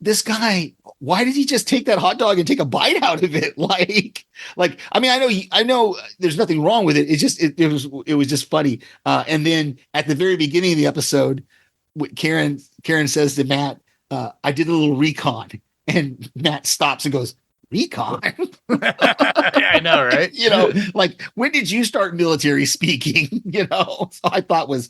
this guy, why did he just take that hot dog and take a bite out of it? I know there's nothing wrong with it. It's just, it was just funny. And then at the very beginning of the episode, Karen says to Matt, "I did a little recon," and Matt stops and goes, "Recon?" I know, right? Like, when did you start military speaking? So I thought was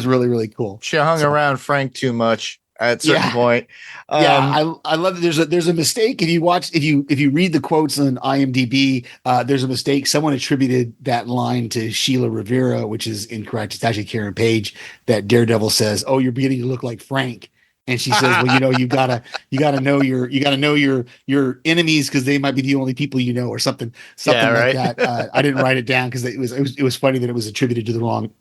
really, really cool. She hung around Frank too much at a certain point. I love that there's a mistake. If you read the quotes on IMDb, there's a mistake. Someone attributed that line to Sheila Rivera, which is incorrect. It's actually Karen Page. That Daredevil says, "Oh, you're beginning to look like Frank." And she says, "Well, you gotta know your enemies because they might be the only people you know," or something like that. I didn't write it down because it was funny that it was attributed to the wrong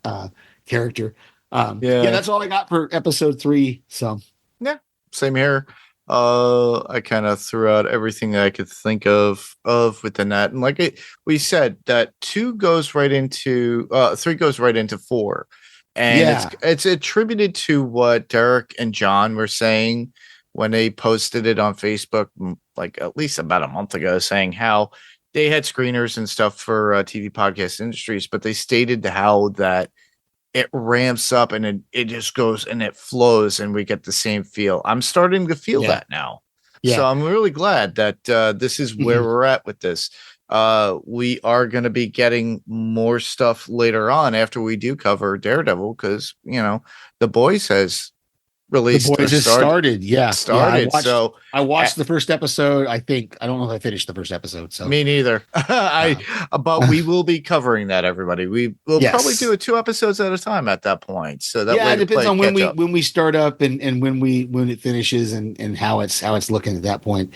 character. That's all I got for episode 3. So yeah, same here. I kind of threw out everything that I could think of within that, and like we said, that 2 goes right into 3 goes right into 4. And it's attributed to what Derek and John were saying when they posted it on Facebook, like at least about a month ago, saying how they had screeners and stuff for TV podcast industries, but they stated how that it ramps up and it just goes and it flows and we get the same feel. I'm starting to feel that now. Yeah. So I'm really glad that this is where we're at with this. We are going to be getting more stuff later on after we do cover Daredevil, because The Boys has released. The Boys has started. I watched the first episode. I don't know if I finished the first episode. So me neither. But we will be covering that. Everybody, we will probably do it 2 episodes at a time at that point. So that way it depends on when we start up and when it finishes and how it's looking at that point.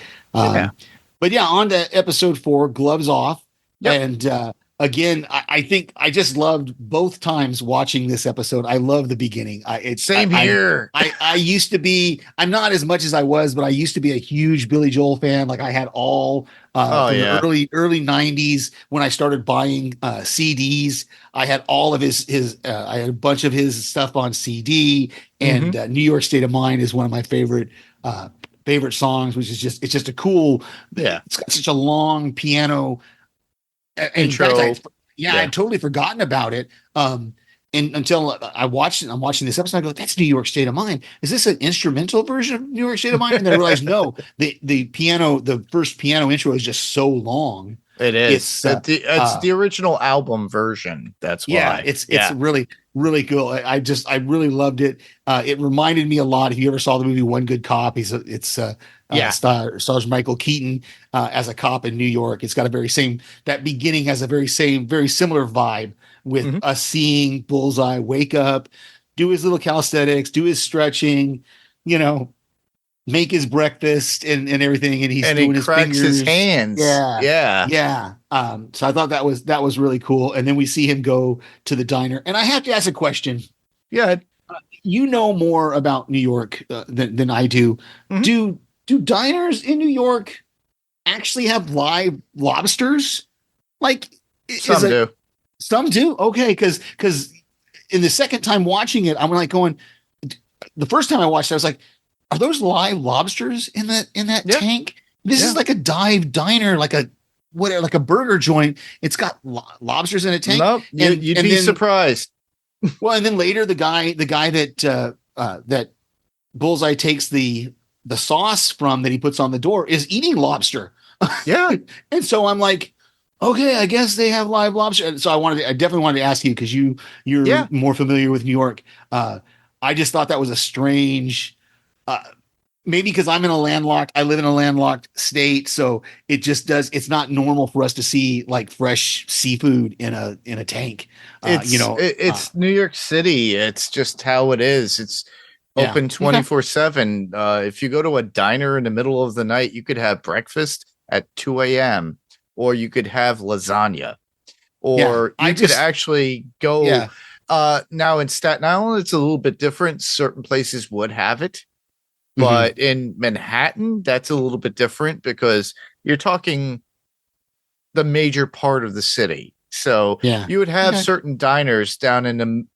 But on to episode 4, Gloves Off. Yep. And again, I I think I just loved both times watching this episode. I love the beginning. Same here. I used to be, I'm not as much as I was, but I used to be a huge Billy Joel fan. Like I had all from the early 90s when I started buying CDs. I had all of his I had a bunch of his stuff on CD, and New York State of Mind is one of my favorite songs, which is it's just a cool, it's got such a long piano intro. In fact, I'd totally forgotten about it. And until I watched it, I'm watching this episode, I go, that's New York State of Mind. Is this an instrumental version of New York State of Mind? And then I realized, no, the first piano intro is just so long. It is. It's the original album version. That's why. Yeah, it's really, really cool. I really loved it. It reminded me a lot. If you ever saw the movie One Good Cop, stars Michael Keaton as a cop in New York. It's got that beginning has a very similar vibe with us seeing Bullseye wake up, do his little calisthenics, do his stretching, make his breakfast and everything, and doing his fingers. His hands. Yeah. So I thought that was really cool. And then we see him go to the diner, and I have to ask a question. Yeah, you know more about New York than I do. Do diners in New York actually have live lobsters? Like some do. Okay, because in the second time watching it, I'm like going. The first time I watched it, I was like, are those live lobsters in that tank? This is like a dive diner, like a burger joint. It's got lobsters in a tank. Nope, you'd be surprised. Well, and then later the guy that Bullseye takes the sauce from that he puts on the door is eating lobster. Yeah, and so I'm like, okay, I guess they have live lobster. So I definitely wanted to ask you because you're more familiar with New York. I just thought that was a strange. Maybe because I live in a landlocked state, so it's not normal for us to see like fresh seafood in a tank. It's New York City. It's just how it is. It's open 24/7. If you go to a diner in the middle of the night, you could have breakfast at 2 a.m. or you could have lasagna, or you could actually go. Yeah. Now in Staten Island, it's a little bit different. Certain places would have it. But in Manhattan, that's a little bit different because you're talking the major part of the city. So you would have certain diners down in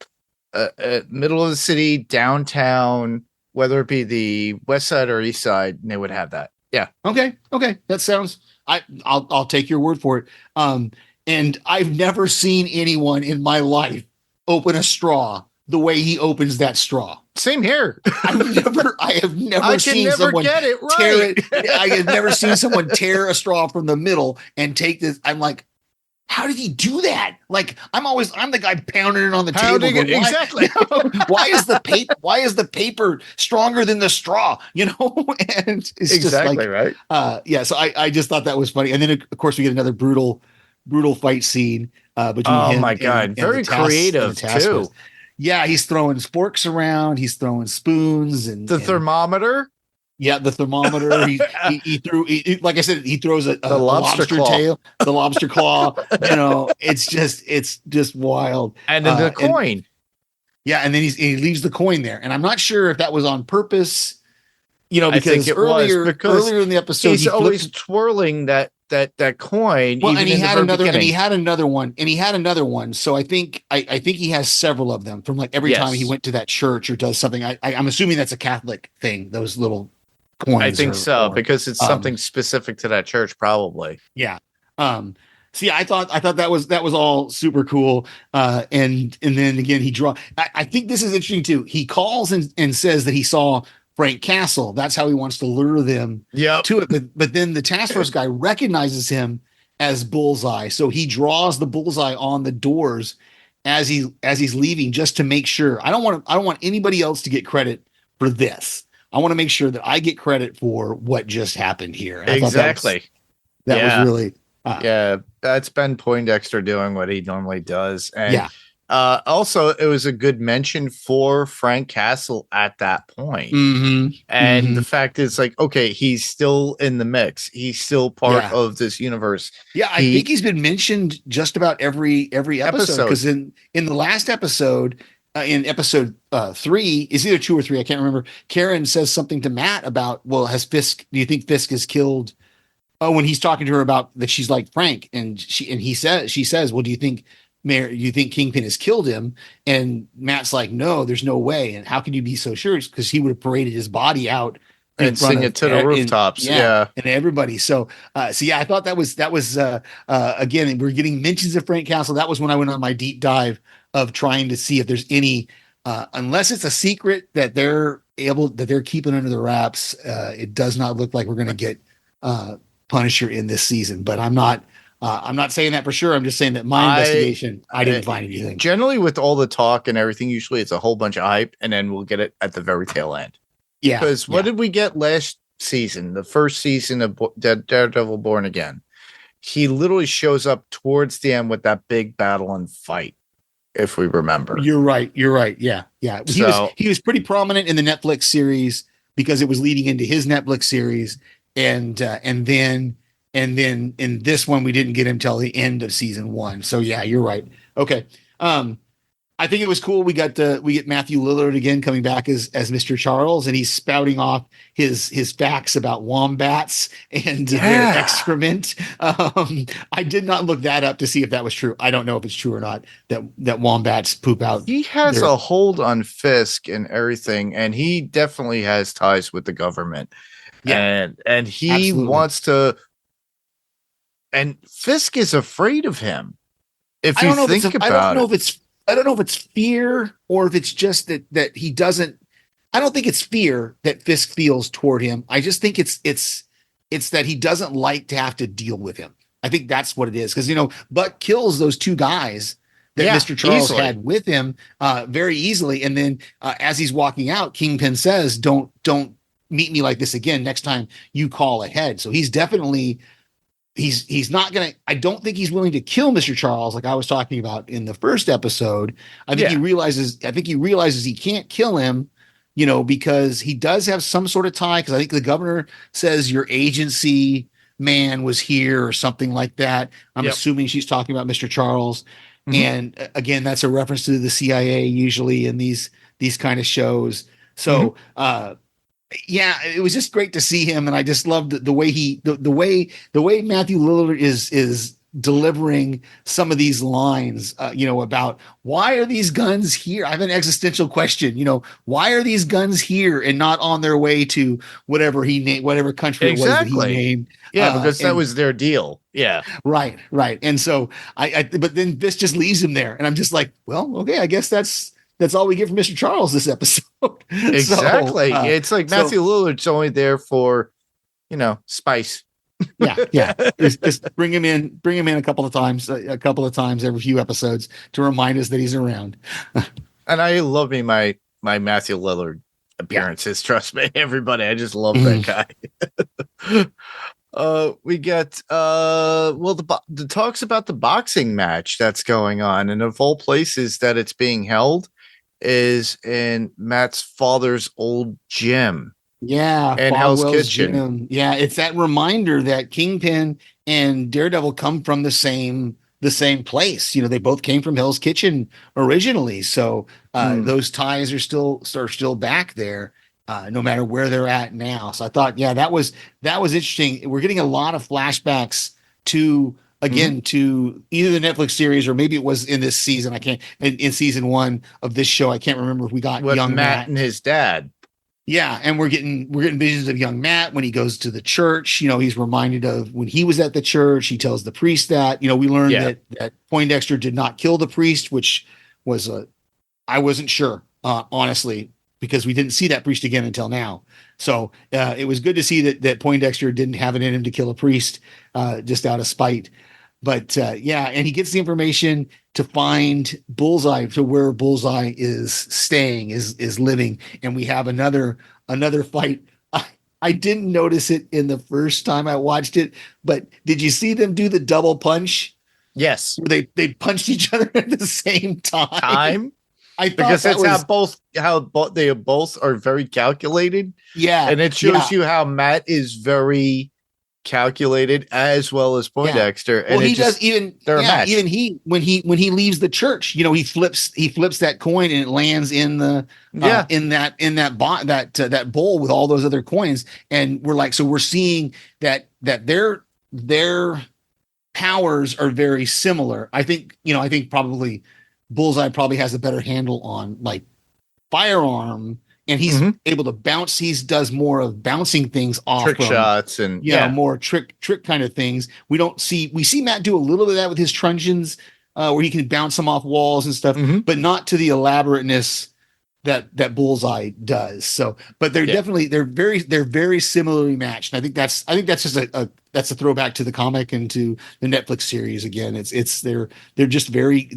the middle of the city, downtown, whether it be the west side or east side, and they would have that. Yeah. Okay. That sounds. I'll take your word for it. And I've never seen anyone in my life open a straw the way he opens that straw. Same here. I have never seen someone get it right. tear it. I have never seen someone tear a straw from the middle and take this. I'm like, how did he do that? Like, I'm the guy pounding it on the table. Exactly. Why is the paper stronger than the straw? And it's exactly just like, right. So I just thought that was funny. And then of course we get another brutal fight scene between him. My God. And very creative too. Yeah, he's throwing forks around. He's throwing spoons and thermometer. Yeah, the thermometer. He threw. Like I said, he throws a lobster tail, the lobster claw. It's just wild. And then the coin. And then he leaves the coin there. And I'm not sure if that was on purpose. Because I think it earlier in the episode, he's always twirling that coin. Well, and he had another one. So I think he has several of them from like every time he went to that church or does something. I'm assuming that's a Catholic thing. Those little coins. I think because it's something specific to that church, probably. Yeah. See, I thought that was all super cool. And then again, I think this is interesting too. He calls and says that he saw Frank Castle. That's how he wants to lure them to it. But then the task force guy recognizes him as Bullseye. So he draws the bullseye on the doors as he's leaving, just to make sure. I don't want anybody else to get credit for this. I want to make sure that I get credit for what just happened here. And exactly. That was really that's Ben Poindexter doing what he normally does. And Also, it was a good mention for Frank Castle at that point. Mm-hmm. And the fact is, like, okay, he's still in the mix. He's still part Yeah. of this universe. Yeah, I think he's been mentioned just about every episode, because in the last episode, in episode 3, is either 2 or 3, I can't remember. Karen says something to Matt about, well, do you think Fisk has killed? Oh, when he's talking to her about that, she's like Frank, and she says, well, do you think Kingpin has killed him? And Matt's like, no, there's no way. And how can you be so sure? Because he would have paraded his body out and sing it to the rooftops. Yeah. And everybody. So yeah, I thought that was again, we're getting mentions of Frank Castle. That was when I went on my deep dive of trying to see if there's any, unless it's a secret that they're keeping under the wraps. It does not look like we're going to get Punisher in this season, but I'm not saying that for sure. I'm just saying that my investigation, I didn't find anything. Generally, with all the talk and everything, usually it's a whole bunch of hype, and then we'll get it at the very tail end. Yeah. Because what did we get last season? The first season of Daredevil Born Again. He literally shows up towards the end with that big battle and fight, if we remember. You're right. Yeah. He was pretty prominent in the Netflix series because it was leading into his Netflix series. And then in this one, we didn't get him till the end of season 1. So yeah, you're right. Okay. I think it was cool. We get Matthew Lillard again coming back as Mr. Charles, and he's spouting off his facts about wombats and their excrement. I did not look that up to see if that was true. I don't know if it's true or not that wombats poop out. He has a hold on Fisk and everything, and he definitely has ties with the government. Yeah, and he Absolutely. wants to. And Fisk is afraid of him. If you think about it, I don't know if it's fear or if it's just that he doesn't. I don't think it's fear that Fisk feels toward him. I just think it's that he doesn't like to have to deal with him. I think that's what it is, because Buck kills those 2 guys that Mr. Charles had with him very easily, and then as he's walking out, Kingpin says, "Don't meet me like this again. Next time you call ahead." So he's definitely. He's not gonna. I don't think he's willing to kill Mr. Charles like I was talking about in the first episode. I think he realizes he can't kill him, because he does have some sort of tie. Because I think the governor says your agency man was here or something like that. I'm assuming she's talking about Mr. Charles. Mm-hmm. And again, that's a reference to the CIA usually in these kind of shows. So. Mm-hmm. Yeah, it was just great to see him, and I just loved the way the way Matthew Lillard is delivering some of these lines. About why are these guns here? I have an existential question. Why are these guns here and not on their way to whatever country it was that he named? Yeah, because that was their deal. Yeah, right. And so but then this just leaves him there, and I'm just like, well, okay, I guess that's all we get from Mr. Charles this episode. Exactly. It's like Matthew Lillard's only there for, spice. Yeah. Just bring him in a couple of times every few episodes to remind us that he's around. And I love my Matthew Lillard appearances. Trust me, everybody. I just love that guy. We get the talks about the boxing match that's going on, and of all places that it's being held is in Matt's father's old gym. Yeah, and Hell's Kitchen. Gym. Yeah, it's that reminder that Kingpin and Daredevil come from the same place. They both came from Hell's Kitchen originally, so those ties are still back there, no matter where they're at now. So I thought, that was interesting. We're getting a lot of flashbacks to. Again, to either the Netflix series or maybe it was in this season. I can't in season 1 of this show. I can't remember if we got young Matt and his dad. Yeah, and we're getting visions of young Matt when he goes to the church. He's reminded of when he was at the church. He tells the priest that. We learned that Poindexter did not kill the priest, which was I wasn't sure, honestly, because we didn't see that priest again until now. So it was good to see that Poindexter didn't have it in him to kill a priest just out of spite. But and he gets the information to find Bullseye, to where Bullseye is staying, is living, and we have another fight. I didn't notice it in the first time I watched it, but did you see them do the double punch Yes. where they punched each other at the same time. I thought because that that's was, how they both are very calculated. yeah, And it shows you how Matt is very calculated as well as Poindexter. Well, And he it just, does even they're a match. even he when he leaves the church, he flips that coin and it lands in the in that bowl with all those other coins, and we're like, so we're seeing that their powers are very similar. I think probably Bullseye probably has a better handle on like firearm, and he's able to bounce. He does more of bouncing things off trick shots and more trick kind of things. We see Matt do a little bit of that with his truncheons, where he can bounce them off walls and stuff, but not to the elaborateness that Bullseye does. So, but they're definitely they're very similarly matched. And I think that's just that's a throwback to the comic and to the Netflix series. Again, they're just very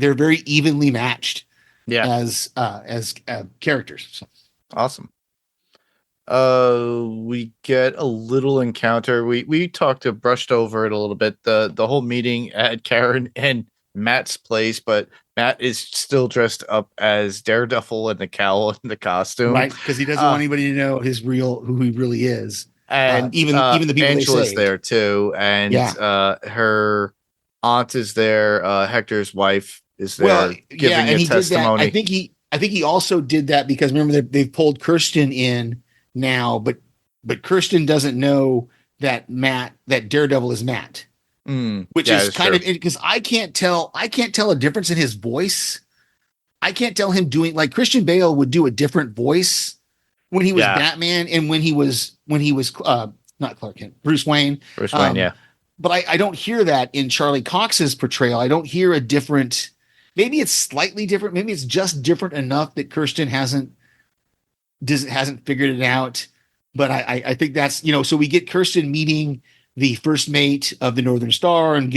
evenly matched. As characters. So. Awesome. We get a little encounter. We brushed over it a little bit. The whole meeting at Karen and Matt's place, but Matt is still dressed up as Daredevil in the cowl and the costume, right? Because he doesn't want anybody to know who he really is. And even the people Angela's there too, and her aunt is there. Hector's wife is there giving a testimony. I think he also did that because remember they've pulled Kirsten in now, but Kirsten doesn't know that Daredevil is Matt. Which is kind of because I can't tell a difference in his voice. I can't tell him doing like Christian Bale would do a different voice when he was Batman and when he was not Clark Kent, Bruce Wayne. But I don't hear that in Charlie Cox's portrayal. I don't hear a different. Maybe it's slightly different. Maybe it's just different enough that Kirsten hasn't figured it out. But I think that's so we get Kirsten meeting the first mate of the Northern Star and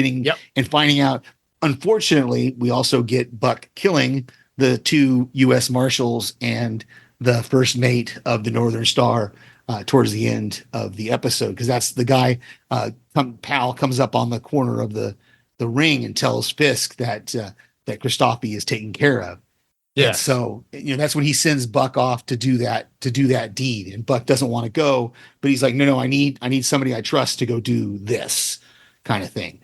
and finding out. Unfortunately, we also get Buck killing the two U.S. Marshals and the first mate of the Northern Star towards the end of the episode, because that's the guy. Pal comes up on the corner of the ring and tells Fisk that Christoffy is taken care of. Yeah. So that's when he sends Buck off to do that deed, and Buck doesn't want to go, but he's like, no, I need somebody I trust to go do this kind of thing.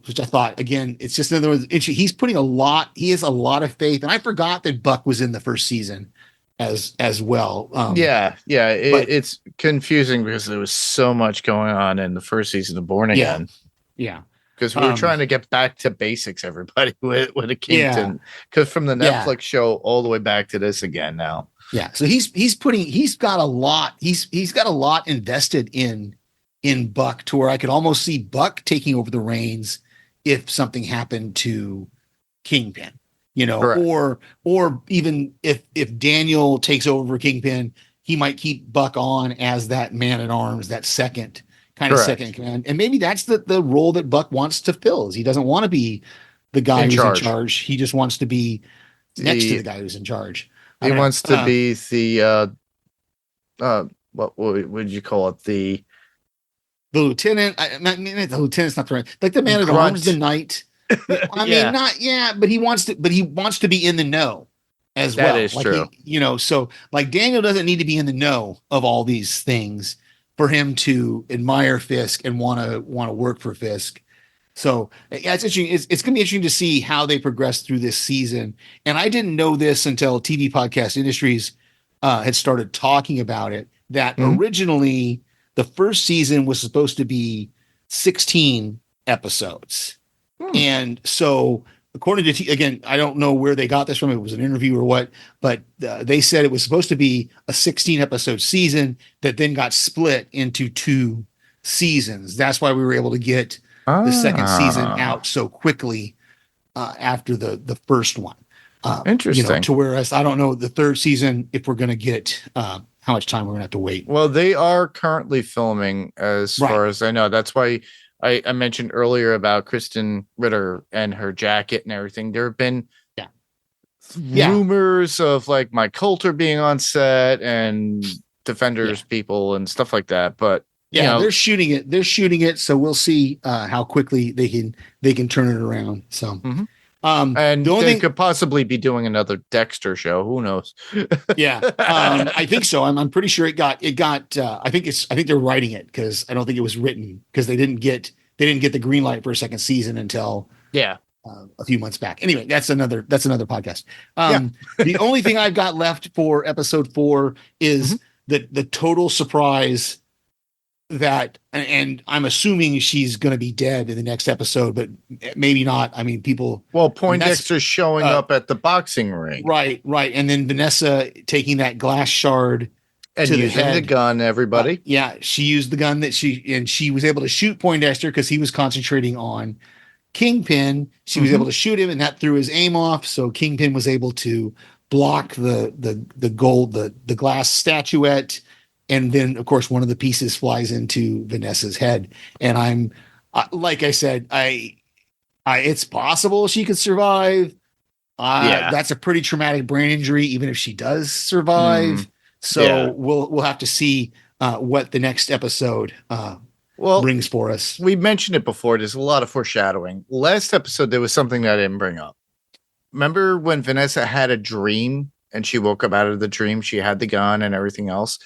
Which I thought, again, it's just in other words, he has a lot of faith, and I forgot that Buck was in the first season as well. It's confusing because there was so much going on in the first season of Born Again. Yeah. Because we were trying to get back to basics, everybody, with a Kington. Because from the Netflix show all the way back to this again now. Yeah. So he's got a lot invested in Buck, to where I could almost see Buck taking over the reins if something happened to Kingpin, or even if Daniel takes over for Kingpin, he might keep Buck on as that man at arms, that second in command. And maybe that's the role that Buck wants to fill. Is he doesn't want to be the guy who's in charge. He just wants to be next to the guy who's in charge. He wants to be the what would you call it? The lieutenant. The lieutenant's not the right. Like the man at arms, the knight. But he wants to be in the know as well. That is true. So like Daniel doesn't need to be in the know of all these things for him to admire Fisk and want to work for Fisk. So it's interesting. It's going to be interesting to see how they progress through this season. And I didn't know this until TV Podcast Industries had started talking about it, that originally the first season was supposed to be 16 episodes. And so according to, again, I don't know where they got this from. It was an interview or what, but they said it was supposed to be a 16 episode season that then got split into 2 seasons. That's why we were able to get the second season out so quickly after the first one. Interesting. To whereas I don't know the third season, if we're going to get how much time we're going to have to wait. Well, they are currently filming as far as I know. That's why I mentioned earlier about Kristen Ritter and her jacket and everything. There have been rumors of like Mike Coulter being on set and Defenders people and stuff like that. But you know, they're shooting it. They're shooting it. So we'll see how quickly they can turn it around. So, Mhm. And the only they thing, could possibly be doing another Dexter show. Who knows? I think so. I'm pretty sure it got. I think they're writing it because I don't think it was written because they didn't get the green light for a second season until Yeah. a few months back. Anyway, that's another podcast. The only thing I've got left for episode 4 is the total surprise that, and I'm assuming she's going to be dead in the next episode, but maybe not. I mean, people. Well, Poindexter's showing up at the boxing ring, right, and then Vanessa taking that glass shard and to using the gun. Everybody, she used the gun that she was able to shoot Poindexter because he was concentrating on Kingpin. She was able to shoot him, and that threw his aim off. So Kingpin was able to block the glass statuette, and then of course one of the pieces flies into Vanessa's head. And I'm like I said, it's possible she could survive. That's a pretty traumatic brain injury, even if she does survive. So we'll have to see what the next episode brings for us. We mentioned it before. There's a lot of foreshadowing. Last episode, there was something that I didn't bring up. Remember when Vanessa had a dream and she woke up out of the dream? She had the gun and everything else.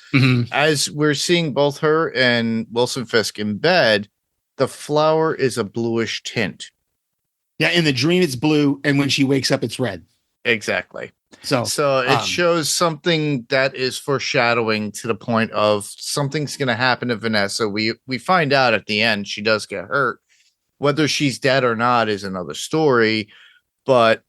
As we're seeing both her and Wilson Fisk in bed, the flower is a bluish tint. Yeah, in the dream it's blue, and when she wakes up, it's red. Exactly. So it shows something that is foreshadowing to the point of something's going to happen to Vanessa. We find out at the end she does get hurt. Whether she's dead or not is another story. But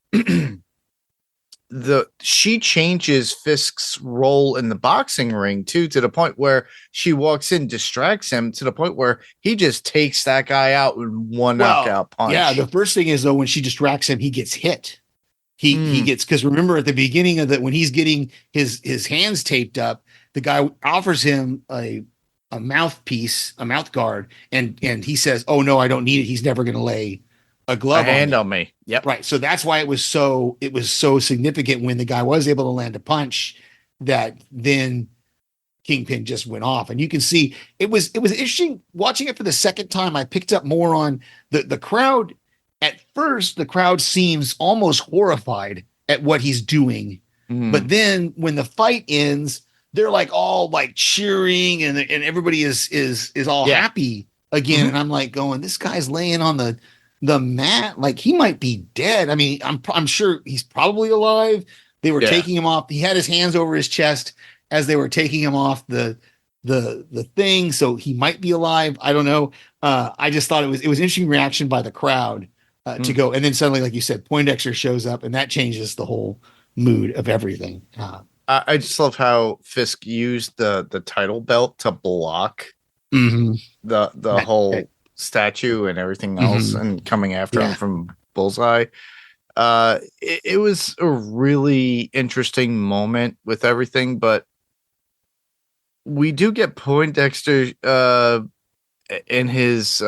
she changes Fisk's role in the boxing ring too, to the point where she walks in, distracts him to the point where he just takes that guy out with one knockout punch. Yeah, the first thing is though, when she distracts him, he gets hit. He gets, because remember at the beginning of when he's getting his hands taped up, the guy offers him a mouthpiece, a mouth guard, and he says, "Oh no, I don't need it." He's never going to lay a glove on me. Yep. Right. So that's why it was so significant when the guy was able to land a punch that then Kingpin just went off. And you can see it was interesting watching it for the second time. I picked up more on the crowd. At first, the crowd seems almost horrified at what he's doing. But then when the fight ends, they're like all like cheering and everybody is all happy again. And I'm like going, this guy's laying on the mat, like he might be dead. I mean, I'm sure he's probably alive. They were taking him off. He had his hands over his chest as they were taking him off the thing, so he might be alive. I don't know. I just thought it was interesting reaction by the crowd to go, and then suddenly, like you said, Poindexter shows up, and that changes the whole mood of everything. I just love how Fisk used the title belt to block the whole statue and everything else, and coming after him from Bullseye. It was a really interesting moment with everything, but we do get Poindexter in his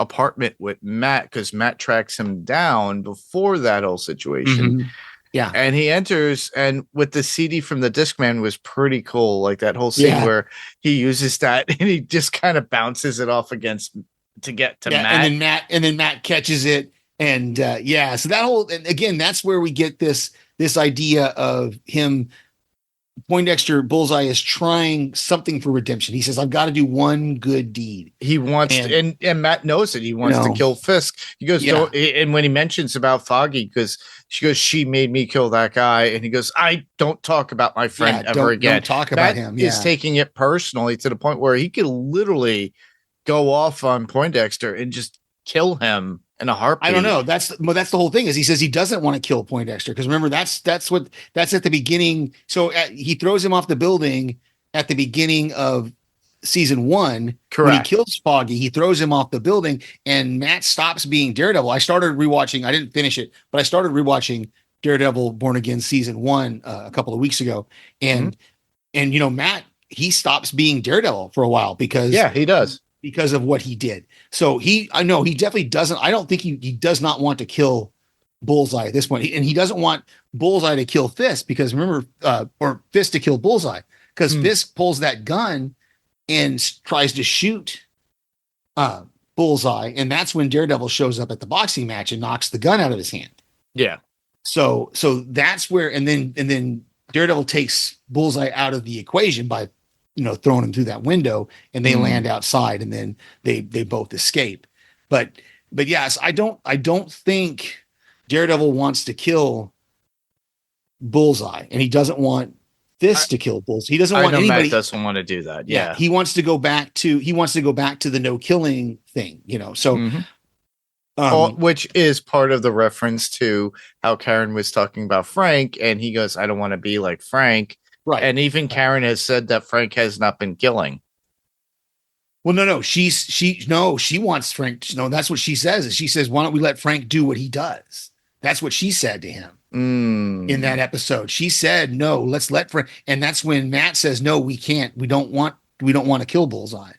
apartment with Matt, because Matt tracks him down before that whole situation. Yeah. And he enters, and with the CD from the Discman was pretty cool. Like that whole scene where he uses that and he just kind of bounces it off against to get to Matt. And then Matt catches it. And so that whole, and again, that's where we get this idea of him. Poindexter Bullseye is trying something for redemption. He says, I've got to do one good deed. He wants to, and Matt knows it. He wants to kill Fisk. He goes, don't, and when he mentions about Foggy, because she goes, she made me kill that guy. And he goes, I don't talk about my friend ever again. Don't talk about him. Matt is taking it personally to the point where he could literally go off on Poindexter and just kill him in a heartbeat. I don't know. That's the whole thing, is he says he doesn't want to kill Poindexter, because remember that's at the beginning. So he throws him off the building at the beginning of season 1. Correct. When he kills Foggy, he throws him off the building, and Matt stops being Daredevil. I started rewatching. I didn't finish it, but I started rewatching Daredevil Born Again season 1 a couple of weeks ago, and Matt, he stops being Daredevil for a while because he does. Because of what he did. So I know he definitely doesn't. I don't think he does not want to kill Bullseye at this point. And he doesn't want Bullseye to kill Fisk, because remember, or Fisk to kill Bullseye, because Fisk pulls that gun and tries to shoot Bullseye, and that's when Daredevil shows up at the boxing match and knocks the gun out of his hand. Yeah. So that's where, and then Daredevil takes Bullseye out of the equation by, throwing him through that window, and they land outside, and then they both escape. But yes, I don't think Daredevil wants to kill Bullseye, and he doesn't want this to kill Bullseye. He doesn't want anybody. Matt doesn't want to do that. Yeah. He wants to go back to the no killing thing, So, which is part of the reference to how Karen was talking about Frank, and he goes, "I don't want to be like Frank." Right. And even Karen has said that Frank has not been killing. Well, no, she wants Frank. No, that's what she says. Is she says, "Why don't we let Frank do what he does?" That's what she said to him in that episode. She said, "No, let's let Frank." And that's when Matt says, "No, we can't. We don't want to kill Bullseye."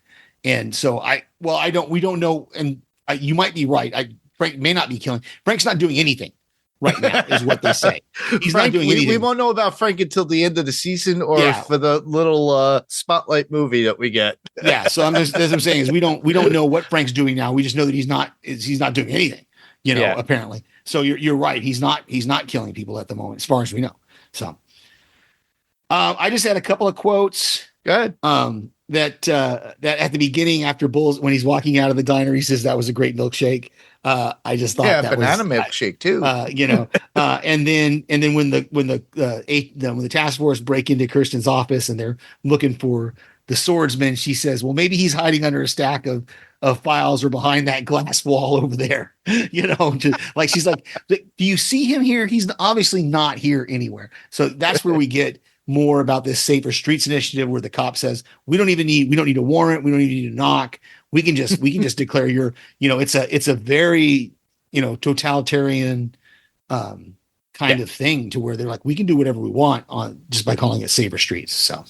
And so we don't know. And you might be right. Frank may not be killing. Frank's not doing anything right now, is what they say. He's Frank, not doing anything. We won't know about Frank until the end of the season, or for the little spotlight movie that we get. Yeah. So that's what I'm saying is we don't know what Frank's doing now. We just know that he's not doing anything. Apparently. So you're right. He's not killing people at the moment, as far as we know. So, I just had a couple of quotes. Good. That at the beginning, after Bulls, when he's walking out of the diner, he says that was a great milkshake. I just thought that banana was milkshake too. And then when the task force break into Kirsten's office and they're looking for the swordsman, she says, "Well, maybe he's hiding under a stack of files or behind that glass wall over there." Like she's like, "Do you see him here? He's obviously not here anywhere." So that's where we get more about this Safer Streets initiative, where the cop says, we don't need a warrant. We don't even need to knock. We can just declare it's a very, totalitarian, kind of thing, to where they're like, we can do whatever we want on just by calling it Safer Streets. So.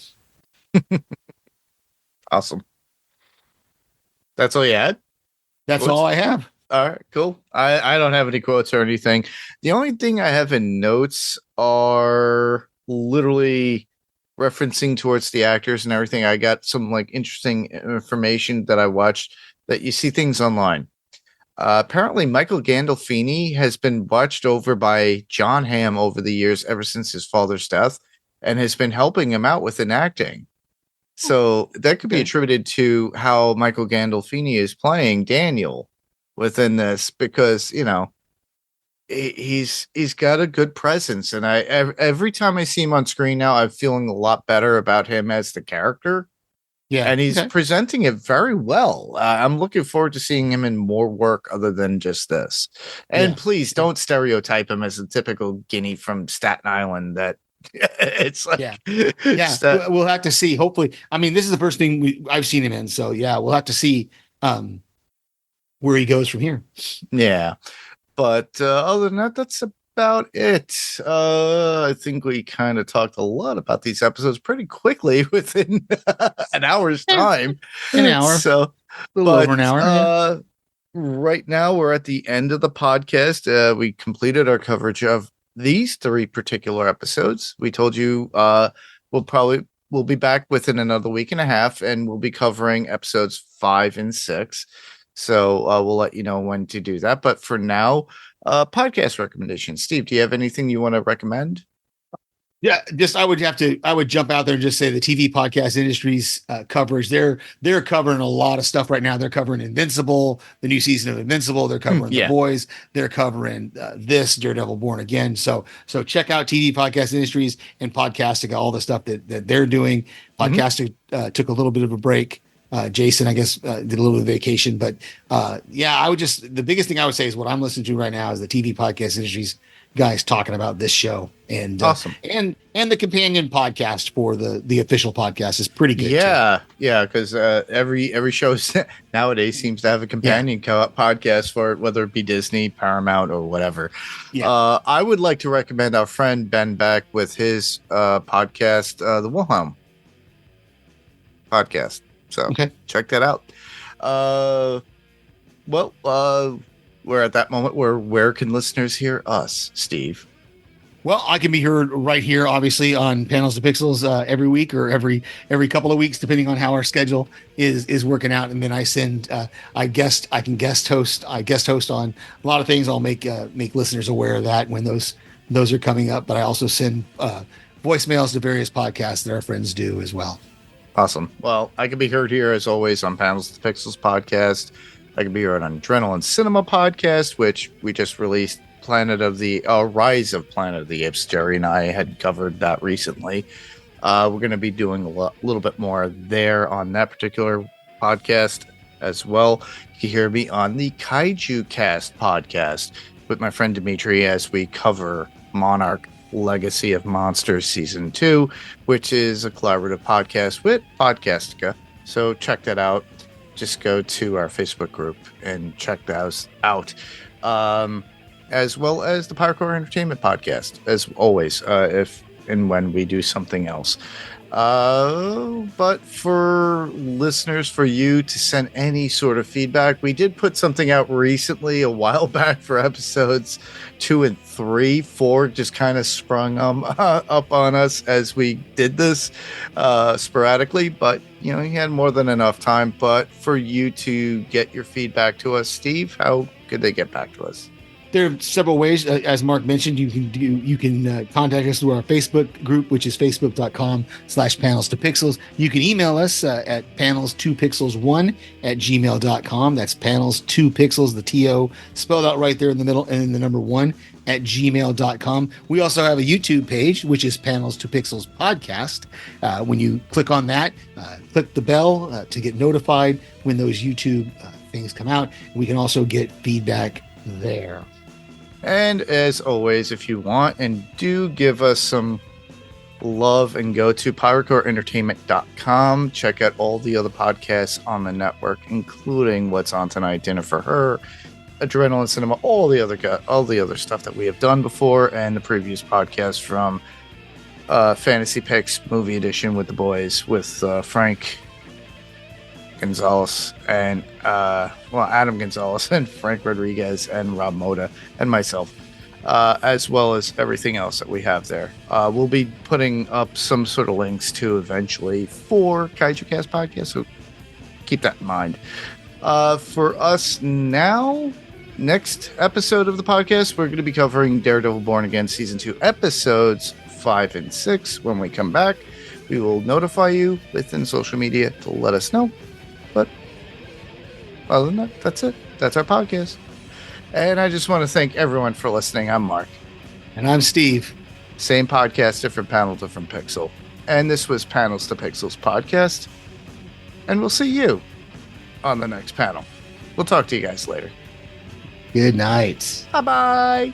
Awesome. That's all you had? That's all I have. All right, cool. I don't have any quotes or anything. The only thing I have in notes are literally referencing towards the actors and everything. I got some interesting information that I watched, that you see things online. Apparently Michael Gandolfini has been watched over by John Hamm over the years, ever since his father's death, and has been helping him out with acting. So that could be attributed to how Michael Gandolfini is playing Daniel within this, because he's got a good presence, and every time I see him on screen now, I'm feeling a lot better about him as the character. Yeah, and he's presenting it very well. I'm looking forward to seeing him in more work other than just this. And please don't stereotype him as a typical guinea from Staten Island. That it's like, we'll have to see. Hopefully, I mean, this is the first thing I've seen him in, so we'll have to see where he goes from here. Yeah. But other than that, that's about it. I think we kind of talked a lot about these episodes pretty quickly within an hour's time. An hour. So, a little over an hour. Right now, we're at the end of the podcast. We completed our coverage of these 3 particular episodes. We told you we'll be back within another week and a half, and we'll be covering episodes 5 and 6. So we'll let you know when to do that. But for now, podcast recommendations. Steve, do you have anything you want to recommend? Yeah, I would jump out there and just say the TV podcast industry's coverage. They're covering a lot of stuff right now. They're covering Invincible, the new season of Invincible. They're covering The Boys. They're covering this Daredevil Born Again. So check out TV podcast industries and Podcastica, all the stuff that they're doing. Podcastica took a little bit of a break. Jason, I guess, did a little bit of vacation, but the biggest thing I would say is what I'm listening to right now is the TV podcast industry's guys talking about this show, and awesome. And the companion podcast for the official podcast is pretty good. Yeah. Because every show nowadays seems to have a companion podcast for it, whether it be Disney, Paramount, or whatever. Yeah. I would like to recommend our friend Ben Beck with his podcast, the Wilhelm podcast. So check that out. We're at that moment where can listeners hear us, Steve? Well, I can be heard right here, obviously, on Panels to Pixels every week or every couple of weeks, depending on how our schedule is working out. And then I send I can guest host on a lot of things. I'll make listeners aware of that when those are coming up. But I also send voicemails to various podcasts that our friends do as well. Awesome. Well, I can be heard here as always on Panels to Pixels podcast. I can be heard on Adrenaline Cinema podcast, which we just released. Rise of Planet of the Apes. Jerry and I had covered that recently. We're going to be doing a little bit more there on that particular podcast as well. You can hear me on the Kaiju Cast podcast with my friend Dimitri as we cover Monarch Legacy of Monsters Season 2, which is a collaborative podcast with Podcastica. So check that out. Just go to our Facebook group and check those out. As well as the Pyrocore Entertainment podcast, as always, if and when we do something else. But for listeners, for you to send any sort of feedback, we did put something out recently, a while back, for episodes 2 and 3. 4 just kind of sprung up on us as we did this sporadically, but you had more than enough time. But for you to get your feedback to us, Steve, how could they get back to us? There are several ways, as Mark mentioned. You can contact us through our Facebook group, which is facebook.com/panels2pixels. You can email us at panels2pixels1@gmail.com. That's panels2pixels, the TO spelled out right there in the middle, and then the number 1 at gmail.com. We also have a YouTube page, which is Panels to Pixels Podcast. When you click on that, click the bell to get notified when those YouTube things come out. We can also get feedback there. And as always, if you want and do give us some love and go to pyrocoreentertainment.com, check out all the other podcasts on the network, including What's On Tonight, Dinner for Her, Adrenaline Cinema, all the other stuff that we have done before, and the previous podcast from Fantasy Picks Movie Edition with the boys, with Frank Gonzalez and Adam Gonzalez and Frank Rodriguez and Rob Moda and myself, as well as everything else that we have there. We'll be putting up some sort of links to eventually for Kaiju Cast podcast, so keep that in mind. For us now, next episode of the podcast, we're going to be covering Daredevil Born Again Season 2 episodes 5 and 6. When we come back, we will notify you within social media to let us know. But other than that, that's it. That's our podcast. And I just want to thank everyone for listening. I'm Mark. And I'm Steve. Same podcast, different panel, different pixel. And this was Panels to Pixels podcast. And we'll see you on the next panel. We'll talk to you guys later. Good night. Bye-bye.